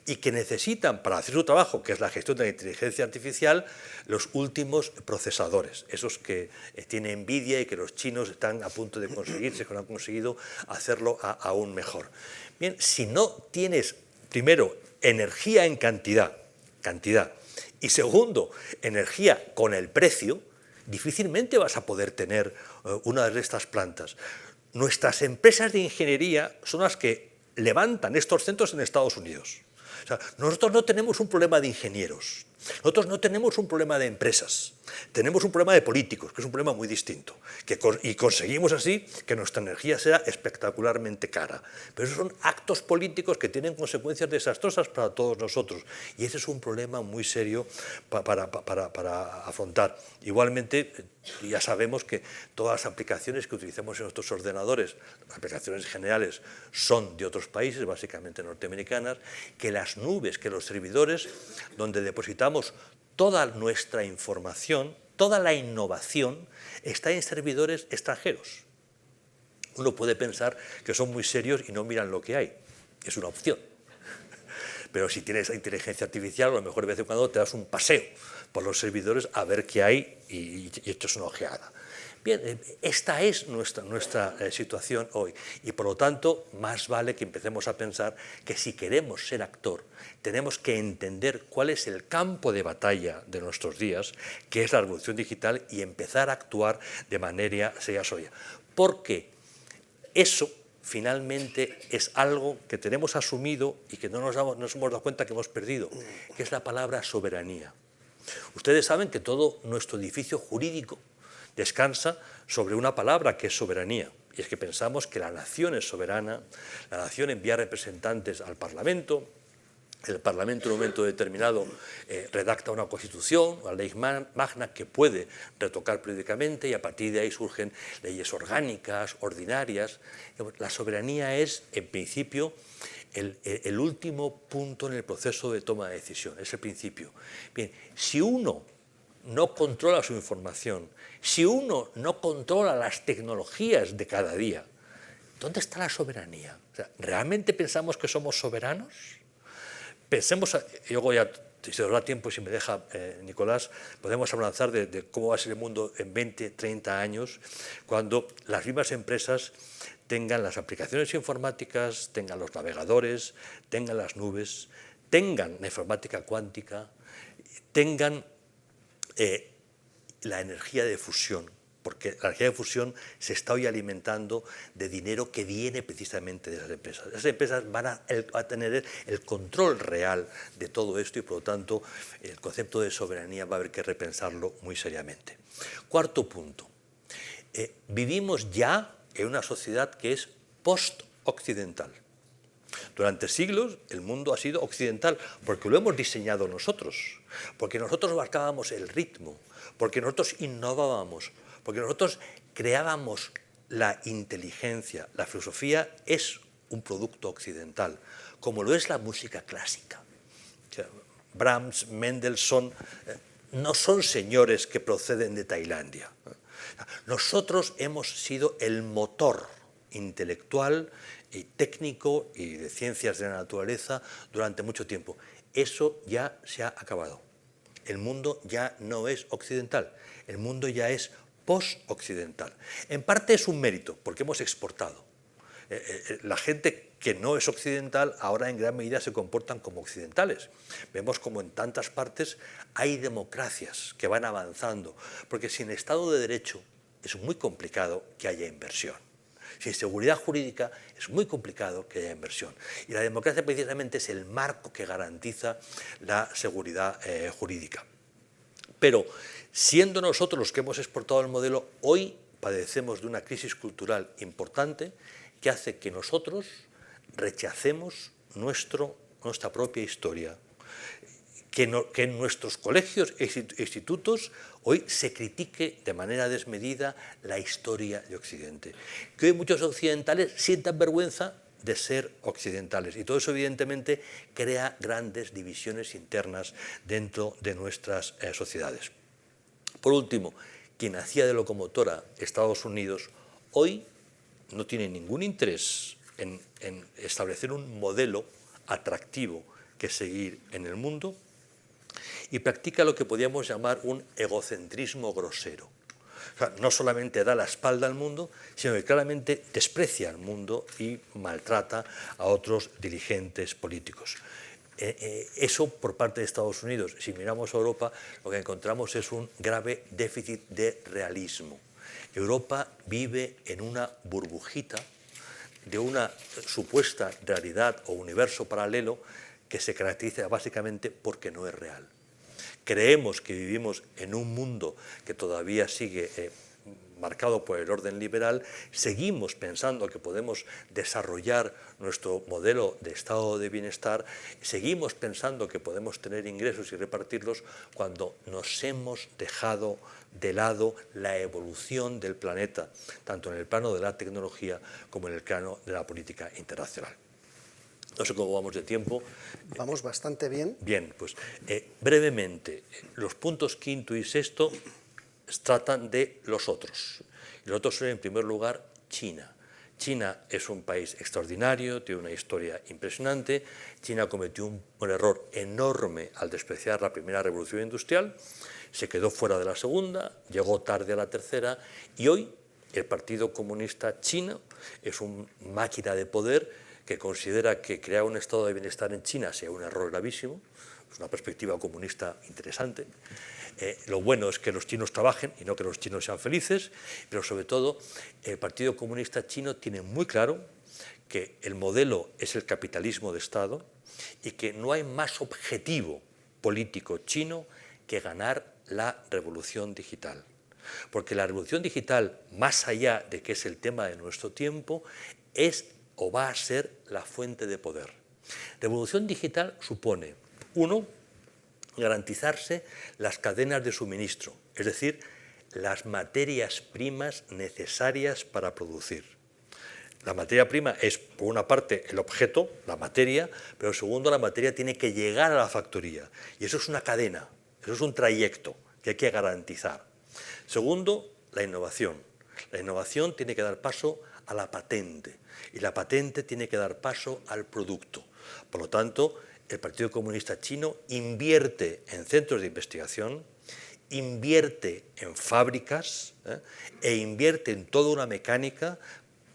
y que necesitan para hacer su trabajo, que es la gestión de la inteligencia artificial, los últimos procesadores, esos que tiene Nvidia y que los chinos están a punto de conseguirse, que no han conseguido hacerlo aún mejor. Bien, si no tienes, primero, energía en cantidad, y segundo, energía con el precio, difícilmente vas a poder tener una de estas plantas. Nuestras empresas de ingeniería son las que levantan estos centros en Estados Unidos. O sea, nosotros no tenemos un problema de ingenieros, nosotros no tenemos un problema de empresas, tenemos un problema de políticos, que es un problema muy distinto, y conseguimos así que nuestra energía sea espectacularmente cara. Pero esos son actos políticos que tienen consecuencias desastrosas para todos nosotros, y ese es un problema muy serio para afrontar. Igualmente, ya sabemos que todas las aplicaciones que utilizamos en nuestros ordenadores, las aplicaciones generales, son de otros países, básicamente norteamericanas, que las nubes, que los servidores, donde depositamos toda nuestra información, toda la innovación, está en servidores extranjeros. Uno puede pensar que son muy serios y no miran lo que hay. Es una opción. Pero si tienes inteligencia artificial, a lo mejor de vez en cuando te das un paseo por los servidores a ver qué hay y echas una ojeada. Bien, esta es nuestra situación hoy, y por lo tanto más vale que empecemos a pensar que si queremos ser actor, tenemos que entender cuál es el campo de batalla de nuestros días, que es la revolución digital, y empezar a actuar de manera seria. Porque eso finalmente es algo que tenemos asumido y que no nos hemos dado cuenta que hemos perdido, que es la palabra soberanía. Ustedes saben que todo nuestro edificio jurídico descansa sobre una palabra que es soberanía, y es que pensamos que la nación es soberana, la nación envía representantes al Parlamento, el Parlamento en un momento determinado redacta una constitución, una ley magna que puede retocar periódicamente, y a partir de ahí surgen leyes orgánicas, ordinarias. La soberanía es, en principio, el último punto en el proceso de toma de decisión, es el principio. Bien, si uno no controla su información, si uno no controla las tecnologías de cada día, ¿dónde está la soberanía? O sea, ¿realmente pensamos que somos soberanos? Pensemos, luego ya, si nos da tiempo, si me deja Nicolás, podemos avanzar de cómo va a ser el mundo en 20, 30 años, cuando las mismas empresas tengan las aplicaciones informáticas, tengan los navegadores, tengan las nubes, tengan la informática cuántica, tengan la energía de fusión, porque la energía de fusión se está hoy alimentando de dinero que viene precisamente de esas empresas. Esas empresas van a tener el control real de todo esto, y por lo tanto el concepto de soberanía va a haber que repensarlo muy seriamente. Cuarto punto. Vivimos ya en una sociedad que es post-occidental. Durante siglos el mundo ha sido occidental porque lo hemos diseñado nosotros, porque nosotros marcábamos el ritmo, porque nosotros innovábamos, porque nosotros creábamos la inteligencia. La filosofía es un producto occidental, como lo es la música clásica. O sea, Brahms, Mendelssohn, no son señores que proceden de Tailandia. Nosotros hemos sido el motor intelectual y técnico y de ciencias de la naturaleza durante mucho tiempo. Eso ya se ha acabado. El mundo ya no es occidental, el mundo ya es post-occidental. En parte es un mérito, porque hemos exportado. La gente que no es occidental ahora en gran medida se comportan como occidentales. Vemos como en tantas partes hay democracias que van avanzando, porque sin Estado de Derecho es muy complicado que haya inversión. Sin seguridad jurídica es muy complicado que haya inversión. Y la democracia precisamente es el marco que garantiza la seguridad jurídica. Pero siendo nosotros los que hemos exportado el modelo, hoy padecemos de una crisis cultural importante que hace que nosotros rechacemos nuestra propia historia. Que en nuestros colegios e institutos hoy se critique de manera desmedida la historia de Occidente. Que hoy muchos occidentales sientan vergüenza de ser occidentales. Y todo eso, evidentemente, crea grandes divisiones internas dentro de nuestras sociedades. Por último, quien hacía de locomotora Estados Unidos, hoy no tiene ningún interés en establecer un modelo atractivo que seguir en el mundo, y practica lo que podríamos llamar un egocentrismo grosero. O sea, no solamente da la espalda al mundo, sino que claramente desprecia al mundo y maltrata a otros dirigentes políticos. Eso por parte de Estados Unidos. Si miramos a Europa, lo que encontramos es un grave déficit de realismo. Europa vive en una burbujita de una supuesta realidad o universo paralelo que se caracteriza básicamente porque no es real. Creemos que vivimos en un mundo que todavía sigue marcado por el orden liberal, seguimos pensando que podemos desarrollar nuestro modelo de estado de bienestar, seguimos pensando que podemos tener ingresos y repartirlos cuando nos hemos dejado de lado la evolución del planeta, tanto en el plano de la tecnología como en el plano de la política internacional. No sé cómo vamos de tiempo. Vamos bastante bien. Bien, pues brevemente, los puntos quinto y sexto tratan de los otros. Y los otros son, en primer lugar, China. China es un país extraordinario, tiene una historia impresionante. China cometió un error enorme al despreciar la primera revolución industrial, se quedó fuera de la segunda, llegó tarde a la tercera, y hoy el Partido Comunista Chino es una máquina de poder que considera que crear un estado de bienestar en China sea un error gravísimo. Es una perspectiva comunista interesante. Lo bueno es que los chinos trabajen y no que los chinos sean felices, pero sobre todo el Partido Comunista Chino tiene muy claro que el modelo es el capitalismo de Estado y que no hay más objetivo político chino que ganar la revolución digital. Porque la revolución digital, más allá de que es el tema de nuestro tiempo, es o va a ser la fuente de poder. Revolución digital supone, uno, garantizarse las cadenas de suministro, es decir, las materias primas necesarias para producir. La materia prima es, por una parte, el objeto, la materia, pero segundo, la materia tiene que llegar a la factoría. Y eso es una cadena, eso es un trayecto que hay que garantizar. Segundo, la innovación. La innovación tiene que dar paso a la patente y la patente tiene que dar paso al producto. Por lo tanto, el Partido Comunista Chino invierte en centros de investigación, invierte en fábricas e invierte en toda una mecánica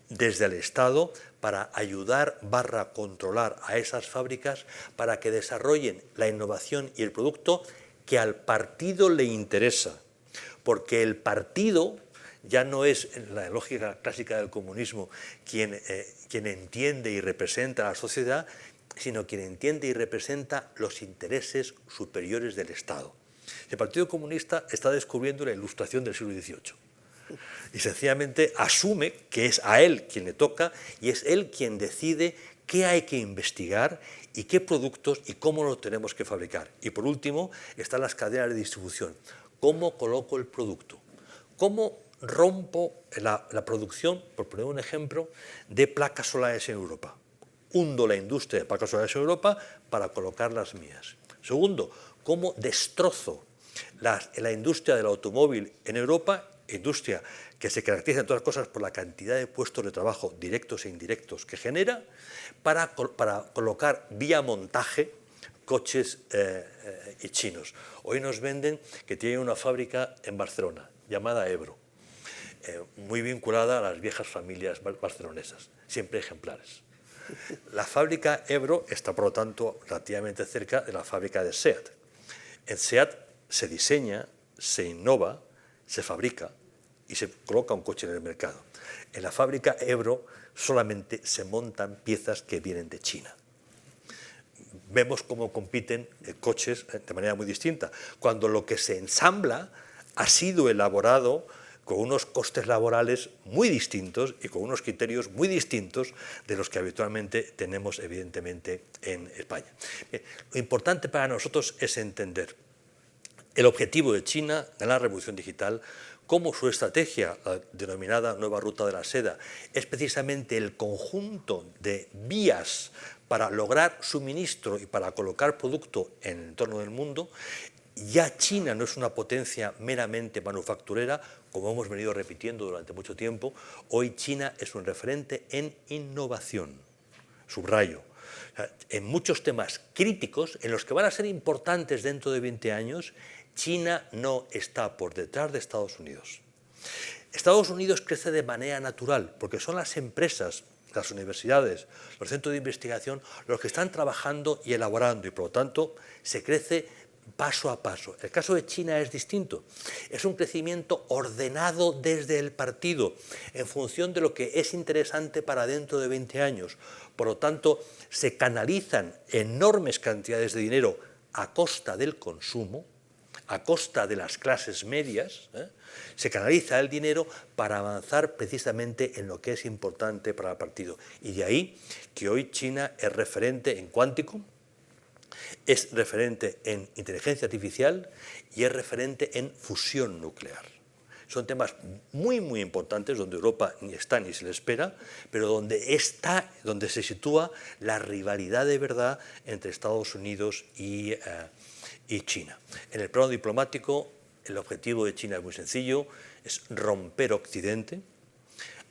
desde el Estado para ayudar / controlar a esas fábricas para que desarrollen la innovación y el producto que al partido le interesa, porque el partido ya no es, en la lógica clásica del comunismo, quien entiende y representa a la sociedad, sino quien entiende y representa los intereses superiores del Estado. El Partido Comunista está descubriendo la Ilustración del siglo XVIII y sencillamente asume que es a él quien le toca y es él quien decide qué hay que investigar y qué productos y cómo los tenemos que fabricar. Y por último están las cadenas de distribución. ¿Cómo coloco el producto? ¿Cómo rompo la producción, por poner un ejemplo, de placas solares en Europa? Hundo la industria de placas solares en Europa para colocar las mías. Segundo, ¿cómo destrozo la industria del automóvil en Europa? Industria que se caracteriza, entre otras cosas, por la cantidad de puestos de trabajo directos e indirectos que genera, para colocar vía montaje coches y chinos. Hoy nos venden que tienen una fábrica en Barcelona, llamada Ebro, muy vinculada a las viejas familias barcelonesas, siempre ejemplares. La fábrica Ebro está, por lo tanto, relativamente cerca de la fábrica de SEAT. En SEAT se diseña, se innova, se fabrica y se coloca un coche en el mercado. En la fábrica Ebro solamente se montan piezas que vienen de China. Vemos cómo compiten coches de manera muy distinta, cuando lo que se ensambla ha sido elaborado con unos costes laborales muy distintos y con unos criterios muy distintos de los que habitualmente tenemos, evidentemente, en España. Bien, lo importante para nosotros es entender el objetivo de China en la revolución digital, cómo su estrategia, la denominada Nueva Ruta de la Seda, es precisamente el conjunto de vías para lograr suministro y para colocar producto en el entorno del mundo. Ya China no es una potencia meramente manufacturera, como hemos venido repitiendo durante mucho tiempo. Hoy China es un referente en innovación, subrayo. En muchos temas críticos, en los que van a ser importantes dentro de 20 años, China no está por detrás de Estados Unidos. Estados Unidos crece de manera natural, porque son las empresas, las universidades, los centros de investigación, los que están trabajando y elaborando, y por lo tanto se crece paso a paso. El caso de China es distinto. Es un crecimiento ordenado desde el partido, en función de lo que es interesante para dentro de 20 años. Por lo tanto, se canalizan enormes cantidades de dinero a costa del consumo, a costa de las clases medias, se canaliza el dinero para avanzar precisamente en lo que es importante para el partido. Y de ahí que hoy China es referente en cuántico, es referente en inteligencia artificial y es referente en fusión nuclear. Son temas muy, muy importantes donde Europa ni está ni se le espera, pero donde se sitúa la rivalidad de verdad entre Estados Unidos y China. En el plano diplomático, el objetivo de China es muy sencillo, es romper Occidente,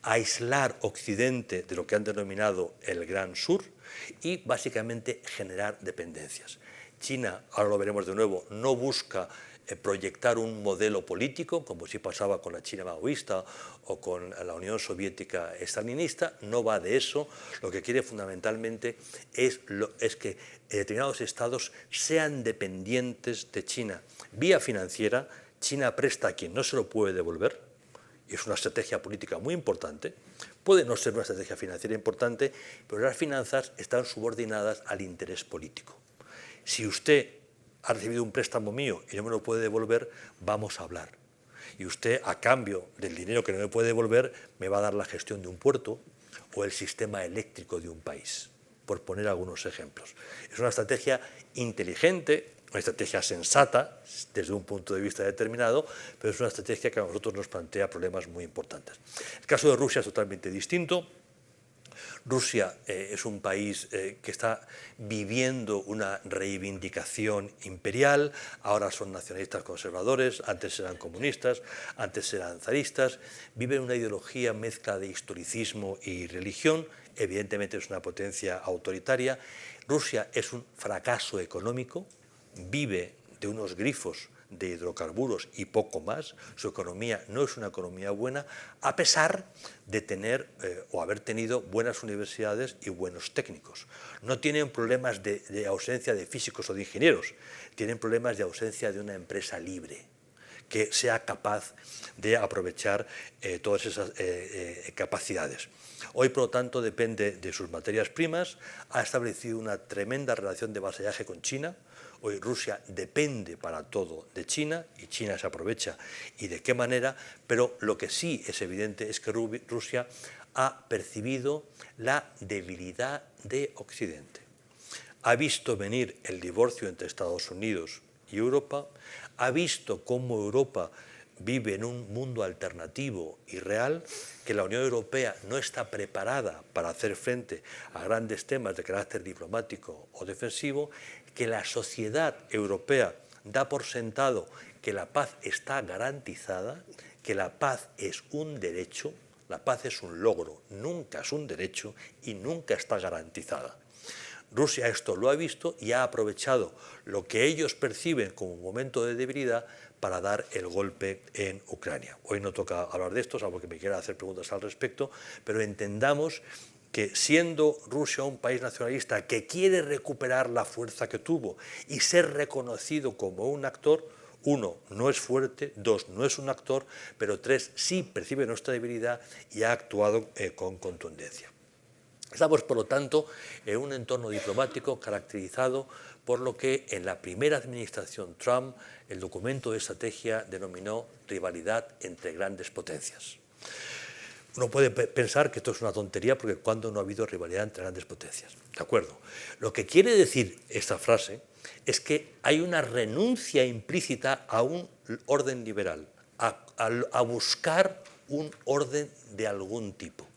aislar Occidente de lo que han denominado el Gran Sur y básicamente generar dependencias. China, ahora lo veremos de nuevo, no busca proyectar un modelo político, como si pasaba con la China maoísta o con la Unión Soviética estalinista, no va de eso. Lo que quiere fundamentalmente es que determinados estados sean dependientes de China. Vía financiera, China presta a quien no se lo puede devolver, y es una estrategia política muy importante. Puede no ser una estrategia financiera importante, pero las finanzas están subordinadas al interés político. Si usted ha recibido un préstamo mío y no me lo puede devolver, vamos a hablar. Y usted, a cambio del dinero que no me puede devolver, me va a dar la gestión de un puerto o el sistema eléctrico de un país, por poner algunos ejemplos. Es una estrategia inteligente, una estrategia sensata desde un punto de vista determinado, pero es una estrategia que a nosotros nos plantea problemas muy importantes. El caso de Rusia es totalmente distinto. Rusia es un país que está viviendo una reivindicación imperial, ahora son nacionalistas conservadores, antes eran comunistas, antes eran zaristas, viven una ideología mezcla de historicismo y religión, evidentemente es una potencia autoritaria. Rusia es un fracaso económico, vive de unos grifos de hidrocarburos y poco más, su economía no es una economía buena, a pesar de tener o haber tenido buenas universidades y buenos técnicos. No tienen problemas de ausencia de físicos o de ingenieros, tienen problemas de ausencia de una empresa libre que sea capaz de aprovechar todas esas capacidades. Hoy, por lo tanto, depende de sus materias primas, ha establecido una tremenda relación de vasallaje con China. Hoy Rusia depende para todo de China y China se aprovecha y de qué manera, pero lo que sí es evidente es que Rusia ha percibido la debilidad de Occidente. Ha visto venir el divorcio entre Estados Unidos y Europa, ha visto cómo Europa vive en un mundo alternativo y real, que la Unión Europea no está preparada para hacer frente a grandes temas de carácter diplomático o defensivo, que la sociedad europea da por sentado que la paz está garantizada, que la paz es un derecho, la paz es un logro, nunca es un derecho y nunca está garantizada. Rusia esto lo ha visto y ha aprovechado lo que ellos perciben como un momento de debilidad para dar el golpe en Ucrania. Hoy no toca hablar de esto, salvo que me quieran hacer preguntas al respecto, pero entendamos que siendo Rusia un país nacionalista que quiere recuperar la fuerza que tuvo y ser reconocido como un actor, 1, no es fuerte, 2, no es un actor, pero 3, sí percibe nuestra debilidad y ha actuado con contundencia. Estamos, por lo tanto, en un entorno diplomático caracterizado por lo que en la primera administración Trump el documento de estrategia denominó rivalidad entre grandes potencias. Uno puede pensar que esto es una tontería porque ¿cuándo no ha habido rivalidad entre grandes potencias? De acuerdo. Lo que quiere decir esta frase es que hay una renuncia implícita a un orden liberal, a buscar un orden de algún tipo.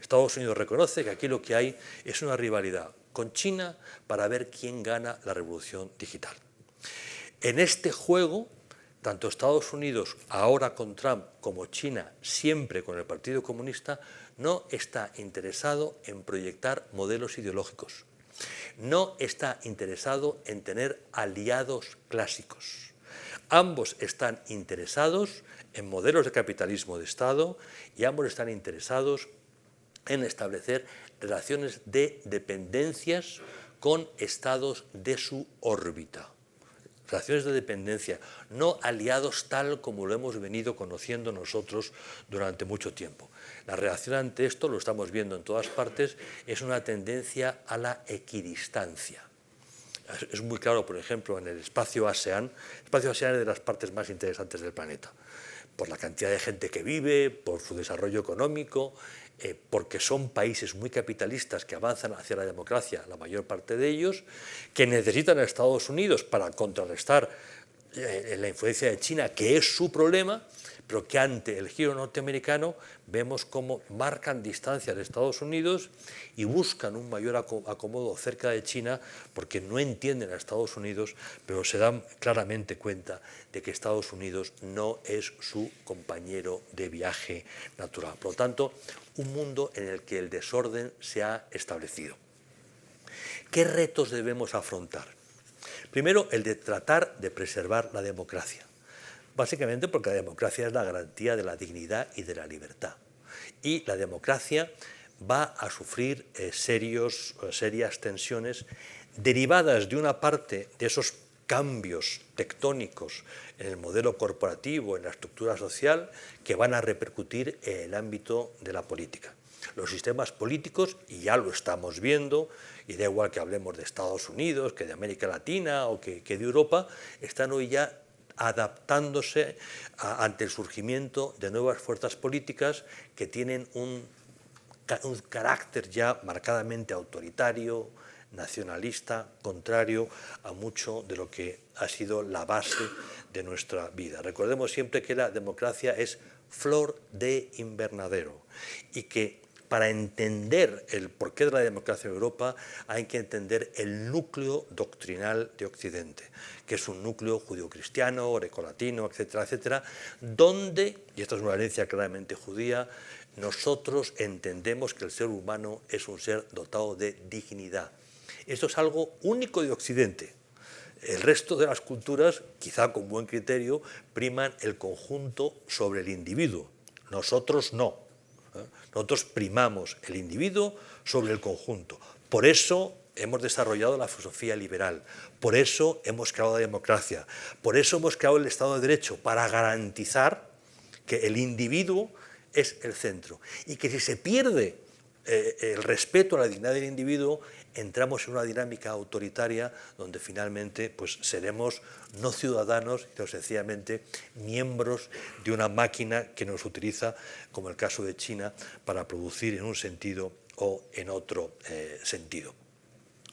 Estados Unidos reconoce que aquí lo que hay es una rivalidad con China para ver quién gana la revolución digital. En este juego, tanto Estados Unidos, ahora con Trump, como China, siempre con el Partido Comunista, no está interesado en proyectar modelos ideológicos. No está interesado en tener aliados clásicos. Ambos están interesados en modelos de capitalismo de Estado y ambos están interesados en establecer relaciones de dependencias con estados de su órbita. Relaciones de dependencia, no aliados tal como lo hemos venido conociendo nosotros durante mucho tiempo. La reacción ante esto, lo estamos viendo en todas partes, es una tendencia a la equidistancia. Es muy claro, por ejemplo, en el espacio ASEAN. El espacio ASEAN es de las partes más interesantes del planeta, por la cantidad de gente que vive, por su desarrollo económico, porque son países muy capitalistas que avanzan hacia la democracia, la mayor parte de ellos, que necesitan a Estados Unidos para contrarrestar la influencia de China, que es su problema, pero que ante el giro norteamericano vemos cómo marcan distancia de Estados Unidos y buscan un mayor acomodo cerca de China porque no entienden a Estados Unidos, pero se dan claramente cuenta de que Estados Unidos no es su compañero de viaje natural. Por lo tanto, un mundo en el que el desorden se ha establecido. ¿Qué retos debemos afrontar? Primero, el de tratar de preservar la democracia. Básicamente porque la democracia es la garantía de la dignidad y de la libertad. Y la democracia va a sufrir serias tensiones derivadas de una parte de esos cambios tectónicos en el modelo corporativo, en la estructura social, que van a repercutir en el ámbito de la política. Los sistemas políticos, y ya lo estamos viendo, y da igual que hablemos de Estados Unidos, que de América Latina o que de Europa, están hoy ya adaptándose ante el surgimiento de nuevas fuerzas políticas que tienen un carácter ya marcadamente autoritario, nacionalista, contrario a mucho de lo que ha sido la base de nuestra vida. Recordemos siempre que la democracia es flor de invernadero y que para entender el porqué de la democracia en Europa hay que entender el núcleo doctrinal de Occidente, que es un núcleo judio-cristiano, grecolatino, etcétera, etcétera, donde, y esta es una herencia claramente judía, nosotros entendemos que el ser humano es un ser dotado de dignidad. Esto es algo único de Occidente. El resto de las culturas, quizá con buen criterio, priman el conjunto sobre el individuo. Nosotros no. Nosotros primamos el individuo sobre el conjunto. Por eso hemos desarrollado la filosofía liberal, por eso hemos creado la democracia, por eso hemos creado el Estado de Derecho, para garantizar que el individuo es el centro y que si se pierde el respeto a la dignidad del individuo, entramos en una dinámica autoritaria donde finalmente pues, seremos no ciudadanos, sino sencillamente miembros de una máquina que nos utiliza, como el caso de China, para producir en un sentido o en otro sentido.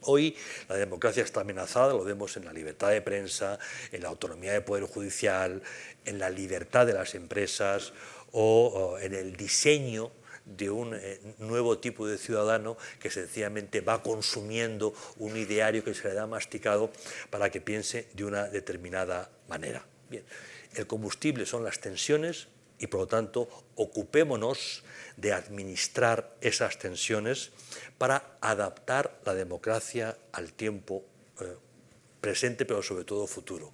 Hoy la democracia está amenazada, lo vemos en la libertad de prensa, en la autonomía del Poder Judicial, en la libertad de las empresas o en el diseño de un nuevo tipo de ciudadano que sencillamente va consumiendo un ideario que se le da masticado para que piense de una determinada manera. Bien, el combustible son las tensiones y por lo tanto ocupémonos de administrar esas tensiones para adaptar la democracia al tiempo presente pero sobre todo futuro.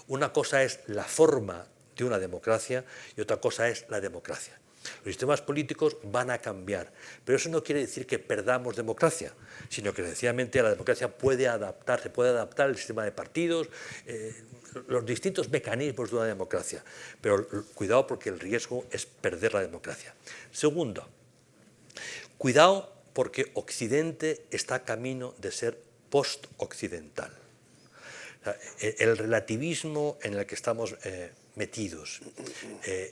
Una cosa es la forma de una democracia y otra cosa es la democracia. Los sistemas políticos van a cambiar, pero eso no quiere decir que perdamos democracia, sino que sencillamente la democracia puede adaptarse, puede adaptar el sistema de partidos, los distintos mecanismos de una democracia. Pero cuidado, porque el riesgo es perder la democracia. Segundo, cuidado porque Occidente está camino de ser post-occidental. El relativismo en el que estamos metidos,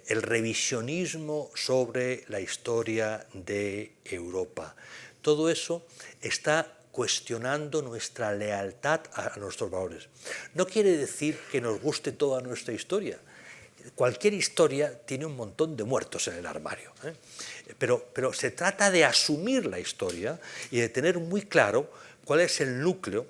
el revisionismo sobre la historia de Europa, todo eso está cuestionando nuestra lealtad a nuestros valores. No quiere decir que nos guste toda nuestra historia. Cualquier historia tiene un montón de muertos en el armario, ¿eh? Pero se trata de asumir la historia y de tener muy claro cuál es el núcleo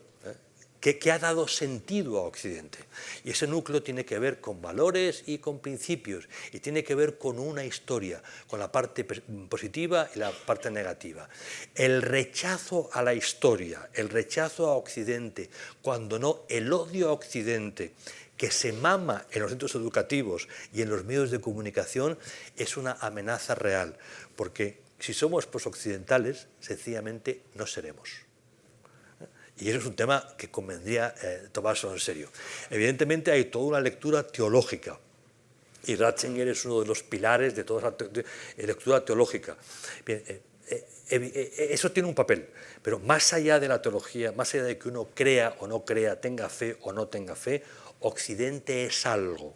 que ha dado sentido a Occidente. Y ese núcleo tiene que ver con valores y con principios, y tiene que ver con una historia, con la parte positiva y la parte negativa. El rechazo a la historia, el rechazo a Occidente, cuando no el odio a Occidente, que se mama en los centros educativos y en los medios de comunicación, es una amenaza real, porque si somos posoccidentales, sencillamente no seremos. Y eso es un tema que convendría tomarse en serio. Evidentemente hay toda una lectura teológica, y Ratzinger es uno de los pilares de toda esa lectura teológica. Bien, eso tiene un papel, pero más allá de la teología, más allá de que uno crea o no crea, tenga fe o no tenga fe, Occidente es algo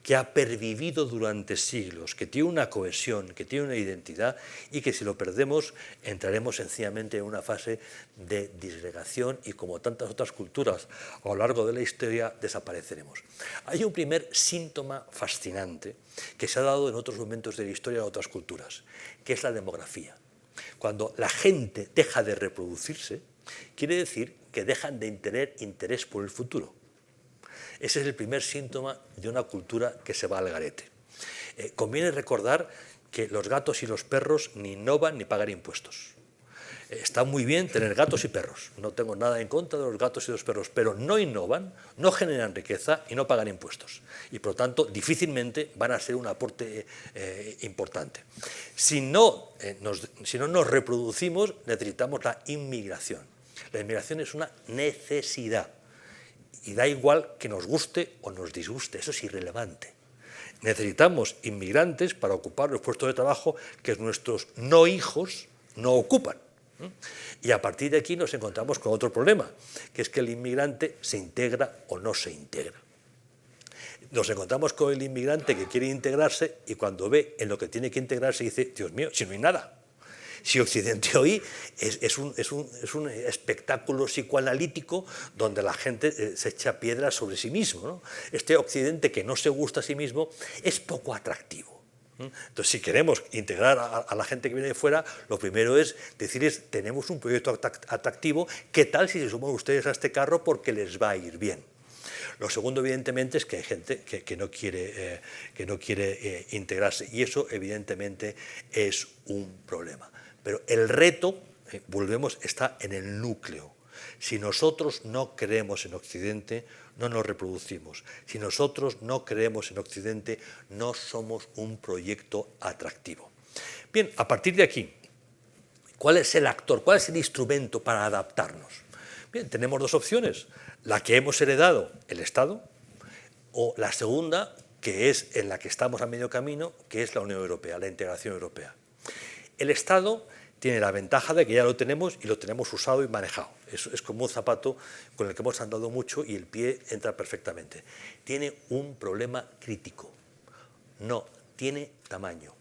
que ha pervivido durante siglos, que tiene una cohesión, que tiene una identidad, y que si lo perdemos entraremos sencillamente en una fase de disgregación y, como tantas otras culturas a lo largo de la historia, desapareceremos. Hay un primer síntoma fascinante que se ha dado en otros momentos de la historia de otras culturas, que es la demografía. Cuando la gente deja de reproducirse, quiere decir que dejan de tener interés por el futuro. Ese es el primer síntoma de una cultura que se va al garete. Conviene recordar que los gatos y los perros ni innovan ni pagan impuestos. Está muy bien tener gatos y perros, no tengo nada en contra de los gatos y los perros, pero no innovan, no generan riqueza y no pagan impuestos. Y por lo tanto, difícilmente van a ser un aporte importante. Si no nos reproducimos, necesitamos la inmigración. La inmigración es una necesidad. Y da igual que nos guste o nos disguste, eso es irrelevante. Necesitamos inmigrantes para ocupar los puestos de trabajo que nuestros no hijos no ocupan. Y a partir de aquí nos encontramos con otro problema, que es que el inmigrante se integra o no se integra. Nos encontramos con el inmigrante que quiere integrarse y cuando ve en lo que tiene que integrarse dice, Dios mío, si no hay nada. Si Occidente hoy es un espectáculo psicoanalítico donde la gente se echa piedras sobre sí mismo, ¿no? Este Occidente que no se gusta a sí mismo es poco atractivo. Entonces, si queremos integrar a la gente que viene de fuera, lo primero es decirles, tenemos un proyecto atractivo, ¿qué tal si se suman ustedes a este carro porque les va a ir bien? Lo segundo, evidentemente, es que hay gente que no quiere integrarse, y eso, evidentemente, es un problema. Pero el reto, volvemos, está en el núcleo. Si nosotros no creemos en Occidente, no nos reproducimos. Si nosotros no creemos en Occidente, no somos un proyecto atractivo. Bien, a partir de aquí, ¿cuál es el actor, cuál es el instrumento para adaptarnos? Bien, tenemos dos opciones. La que hemos heredado, el Estado, o la segunda, que es en la que estamos a medio camino, que es la Unión Europea, la integración europea. El Estado tiene la ventaja de que ya lo tenemos y lo tenemos usado y manejado. Es como un zapato con el que hemos andado mucho y el pie entra perfectamente. Tiene un problema crítico. No tiene tamaño.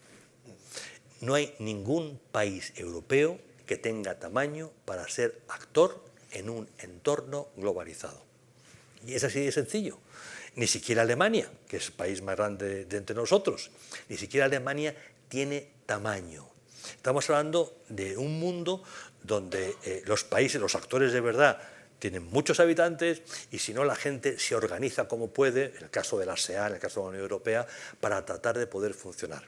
No hay ningún país europeo que tenga tamaño para ser actor en un entorno globalizado. Y es así de sencillo. Ni siquiera Alemania, que es el país más grande de entre nosotros, ni siquiera Alemania tiene tamaño. Estamos hablando de un mundo donde los países, los actores de verdad, tienen muchos habitantes y si no la gente se organiza como puede, en el caso de la ASEAN, en el caso de la Unión Europea, para tratar de poder funcionar.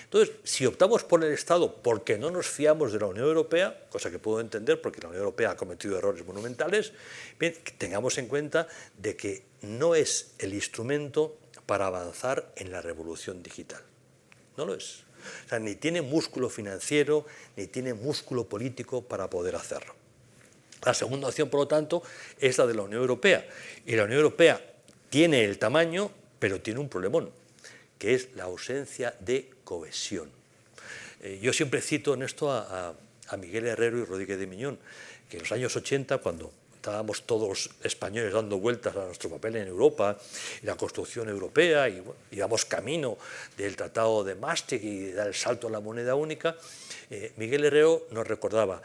Entonces, si optamos por el Estado porque no nos fiamos de la Unión Europea, cosa que puedo entender porque la Unión Europea ha cometido errores monumentales, bien, tengamos en cuenta de que no es el instrumento para avanzar en la revolución digital. No lo es. O sea, ni tiene músculo financiero, ni tiene músculo político para poder hacerlo. La segunda opción, por lo tanto, es la de la Unión Europea. Y la Unión Europea tiene el tamaño, pero tiene un problemón, que es la ausencia de cohesión. Yo siempre cito en esto a Miguel Herrero y Rodríguez de Miñón, que en los años 80, cuando estábamos todos los españoles dando vueltas a nuestro papel en Europa y la construcción europea, y bueno, íbamos camino del Tratado de Maastricht y dar el salto a la moneda única, Miguel Herrero nos recordaba,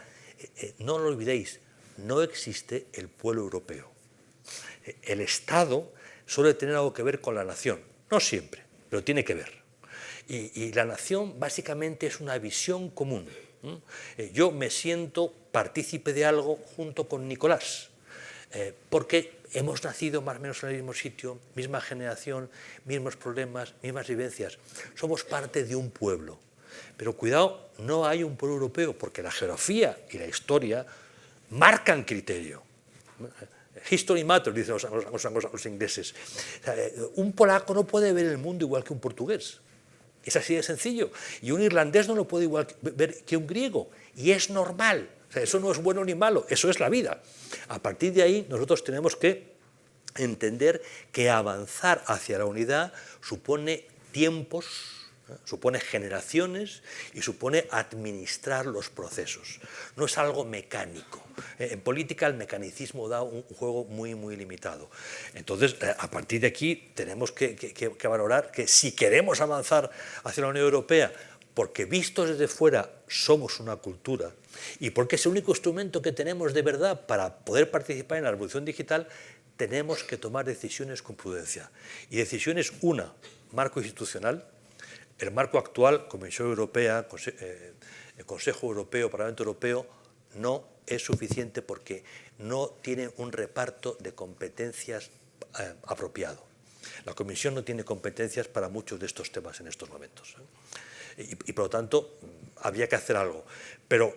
no lo olvidéis, no existe el pueblo europeo. El Estado suele tener algo que ver con la nación, no siempre, pero tiene que ver. Y la nación básicamente es una visión común. Yo me siento partícipe de algo junto con Nicolás, porque hemos nacido más o menos en el mismo sitio, misma generación, mismos problemas, mismas vivencias. Somos parte de un pueblo. Pero cuidado, no hay un pueblo europeo, porque la geografía y la historia marcan criterio. History matters, dicen los ingleses. O sea, un polaco no puede ver el mundo igual que un portugués. Es así de sencillo. Y un irlandés no lo puede igual ver que un griego. Y es normal. O sea, eso no es bueno ni malo, eso es la vida. A partir de ahí, nosotros tenemos que entender que avanzar hacia la unidad supone tiempos, supone generaciones y supone administrar los procesos. No es algo mecánico. En política el mecanicismo da un juego muy, muy limitado. Entonces, a partir de aquí tenemos que valorar que si queremos avanzar hacia la Unión Europea, porque vistos desde fuera somos una cultura y porque es el único instrumento que tenemos de verdad para poder participar en la revolución digital, tenemos que tomar decisiones con prudencia. Y decisiones, una, marco institucional. El marco actual, Comisión Europea, Consejo Europeo, Parlamento Europeo, no es suficiente porque no tiene un reparto de competencias apropiado. La Comisión no tiene competencias para muchos de estos temas en estos momentos. Y por lo tanto, había que hacer algo. Pero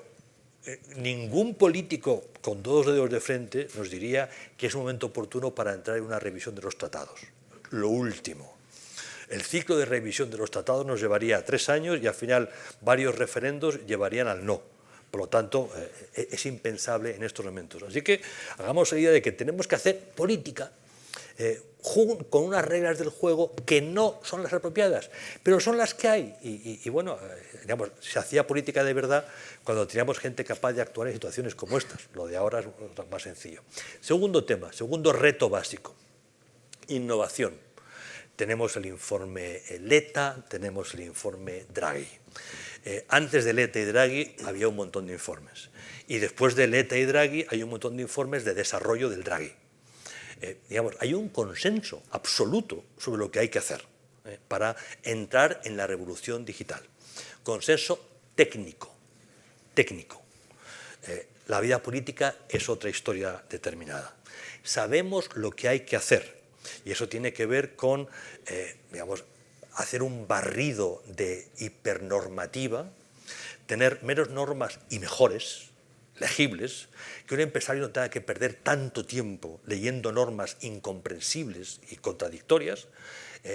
ningún político con dos dedos de frente nos diría que es un momento oportuno para entrar en una revisión de los tratados. Lo último. El ciclo de revisión de los tratados nos llevaría a 3 años y al final varios referendos llevarían al no. Por lo tanto, es impensable en estos momentos. Así que hagamos la idea de que tenemos que hacer política con unas reglas del juego que no son las apropiadas, pero son las que hay. Y bueno, digamos, se hacía política de verdad cuando teníamos gente capaz de actuar en situaciones como estas. Lo de ahora es más sencillo. Segundo tema, segundo reto básico, innovación. Tenemos el informe Letta, tenemos el informe Draghi. Antes de Letta y Draghi había un montón de informes. Y después de Letta y Draghi hay un montón de informes de desarrollo del Draghi. Digamos, hay un consenso absoluto sobre lo que hay que hacer para entrar en la revolución digital. Consenso técnico. La vida política es otra historia determinada. Sabemos lo que hay que hacer. Y eso tiene que ver con, digamos, hacer un barrido de hipernormativa, tener menos normas y mejores, legibles, que un empresario no tenga que perder tanto tiempo leyendo normas incomprensibles y contradictorias,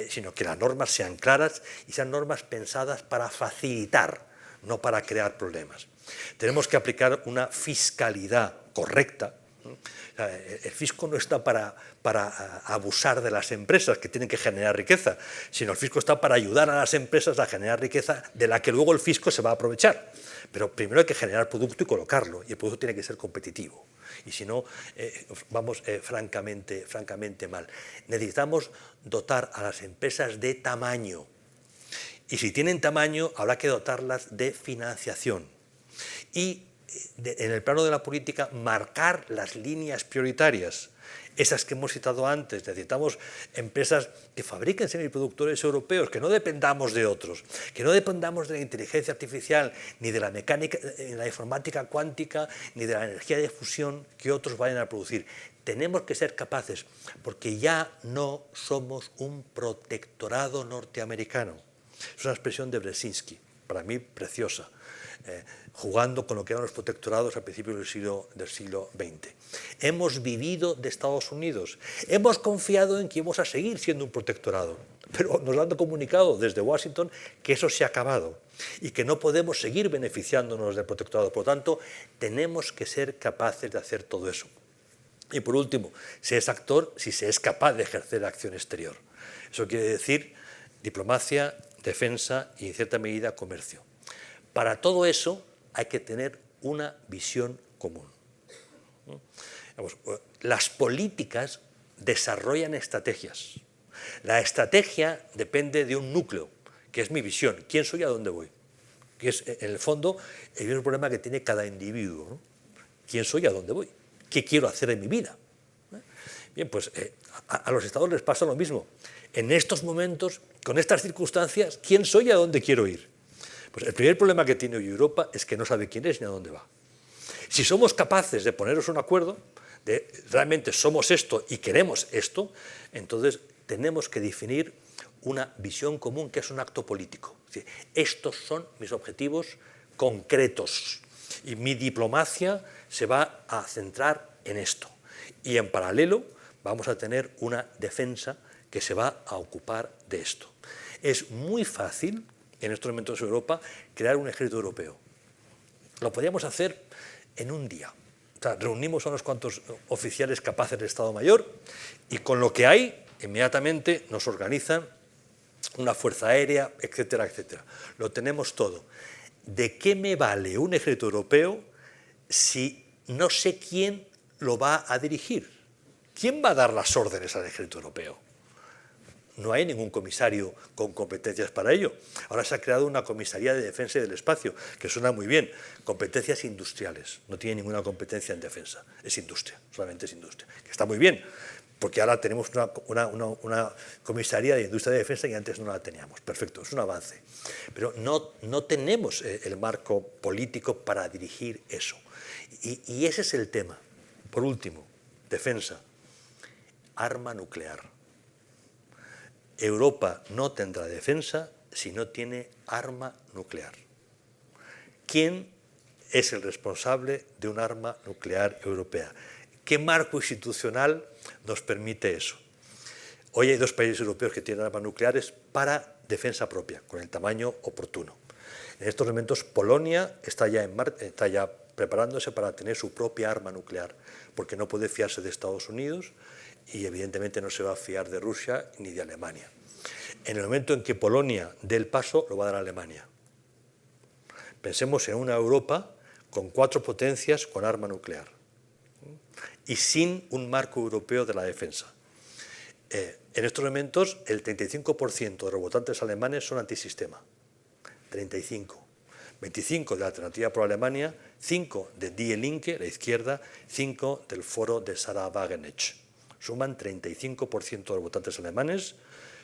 sino que las normas sean claras y sean normas pensadas para facilitar, no para crear problemas. Tenemos que aplicar una fiscalidad correcta. El fisco no está para abusar de las empresas que tienen que generar riqueza, sino el fisco está para ayudar a las empresas a generar riqueza de la que luego el fisco se va a aprovechar. Pero primero hay que generar producto y colocarlo, y el producto tiene que ser competitivo. Y si no, vamos francamente mal. Necesitamos dotar a las empresas de tamaño. Y si tienen tamaño, habrá que dotarlas de financiación. Y en el plano de la política, marcar las líneas prioritarias, esas que hemos citado antes. Necesitamos empresas que fabriquen semiproductores europeos, que no dependamos de otros, que no dependamos de la inteligencia artificial, ni de la mecánica, la informática cuántica, ni de la energía de fusión que otros vayan a producir. Tenemos que ser capaces, porque ya no somos un protectorado norteamericano. Es una expresión de Brzezinski, para mí preciosa. Jugando con lo que eran los protectorados a principios del siglo XX. Hemos vivido de Estados Unidos, hemos confiado en que íbamos a seguir siendo un protectorado. pero nos han comunicado desde Washington que eso se ha acabado y que no podemos seguir beneficiándonos del protectorado. Por lo tanto, tenemos que ser capaces de hacer todo eso. Y por último, se es actor si se es capaz de ejercer acción exterior. Eso quiere decir diplomacia, defensa y, en cierta medida, comercio. Para todo eso hay que tener una visión común. Las políticas desarrollan estrategias. La estrategia depende de un núcleo, que es mi visión, quién soy y a dónde voy. Que es, en el fondo, el mismo problema que tiene cada individuo, ¿no? ¿Quién soy y a dónde voy? ¿Qué quiero hacer en mi vida? Bien, pues a los estados les pasa lo mismo. En estos momentos, con estas circunstancias, ¿quién soy y a dónde quiero ir? Pues el primer problema que tiene hoy Europa es que no sabe quién es ni a dónde va. Si somos capaces de poneros un acuerdo, de realmente somos esto y queremos esto, entonces tenemos que definir una visión común que es un acto político. Es decir, estos son mis objetivos concretos y mi diplomacia se va a centrar en esto. Y en paralelo vamos a tener una defensa que se va a ocupar de esto. Es muy fácil, en estos momentos en Europa, crear un ejército europeo. Lo podríamos hacer en un día. O sea, reunimos a unos cuantos oficiales capaces del Estado Mayor y con lo que hay, inmediatamente nos organizan una fuerza aérea, etcétera, etcétera. Lo tenemos todo. ¿De qué me vale un ejército europeo si no sé quién lo va a dirigir? ¿Quién va a dar las órdenes al ejército europeo? No hay ningún comisario con competencias para ello. Ahora se ha creado una comisaría de defensa y del espacio, que suena muy bien. Competencias industriales. No tiene ninguna competencia en defensa. Es industria, solamente es industria. Que está muy bien, porque ahora tenemos una comisaría de industria de defensa y antes no la teníamos. Perfecto, es un avance. Pero no tenemos el marco político para dirigir eso. Y ese es el tema. Por último, defensa. Arma nuclear. Europa no tendrá defensa si no tiene arma nuclear. ¿Quién es el responsable de un arma nuclear europea? ¿Qué marco institucional nos permite eso? Hoy hay 2 países europeos que tienen armas nucleares para defensa propia, con el tamaño oportuno. En estos momentos Polonia está ya preparándose para tener su propia arma nuclear, porque no puede fiarse de Estados Unidos y evidentemente no se va a fiar de Rusia ni de Alemania. En el momento en que Polonia dé el paso, lo va a dar Alemania. Pensemos en una Europa con 4 potencias con arma nuclear y sin un marco europeo de la defensa. En estos momentos, el 35% de los votantes alemanes son antisistema. 35. 25 de la Alternativa por Alemania, 5 de Die Linke, la izquierda, 5 del foro de Sarah Wagenknecht. Suman 35% de los votantes alemanes,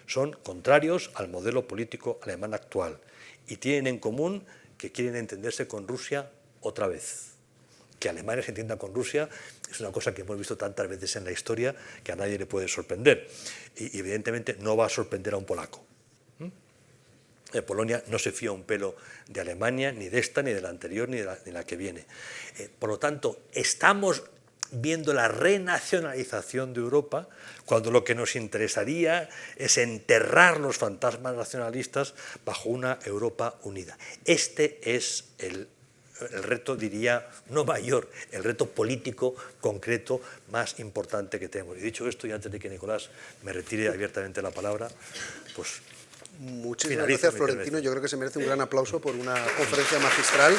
son contrarios al modelo político alemán actual y tienen en común que quieren entenderse con Rusia otra vez. Que Alemania se entienda con Rusia es una cosa que hemos visto tantas veces en la historia que a nadie le puede sorprender. Y evidentemente no va a sorprender a un polaco. Polonia no se fía un pelo de Alemania, ni de esta, ni de la anterior, ni de la que viene. Por lo tanto, estamos viendo la renacionalización de Europa, cuando lo que nos interesaría es enterrar los fantasmas nacionalistas bajo una Europa unida. Este es el reto, diría, no mayor, el reto político concreto más importante que tenemos. Y dicho esto, y antes de que Nicolás me retire abiertamente la palabra, pues... Muchísimas gracias, Florentino. Yo creo que se merece un gran aplauso por una conferencia magistral.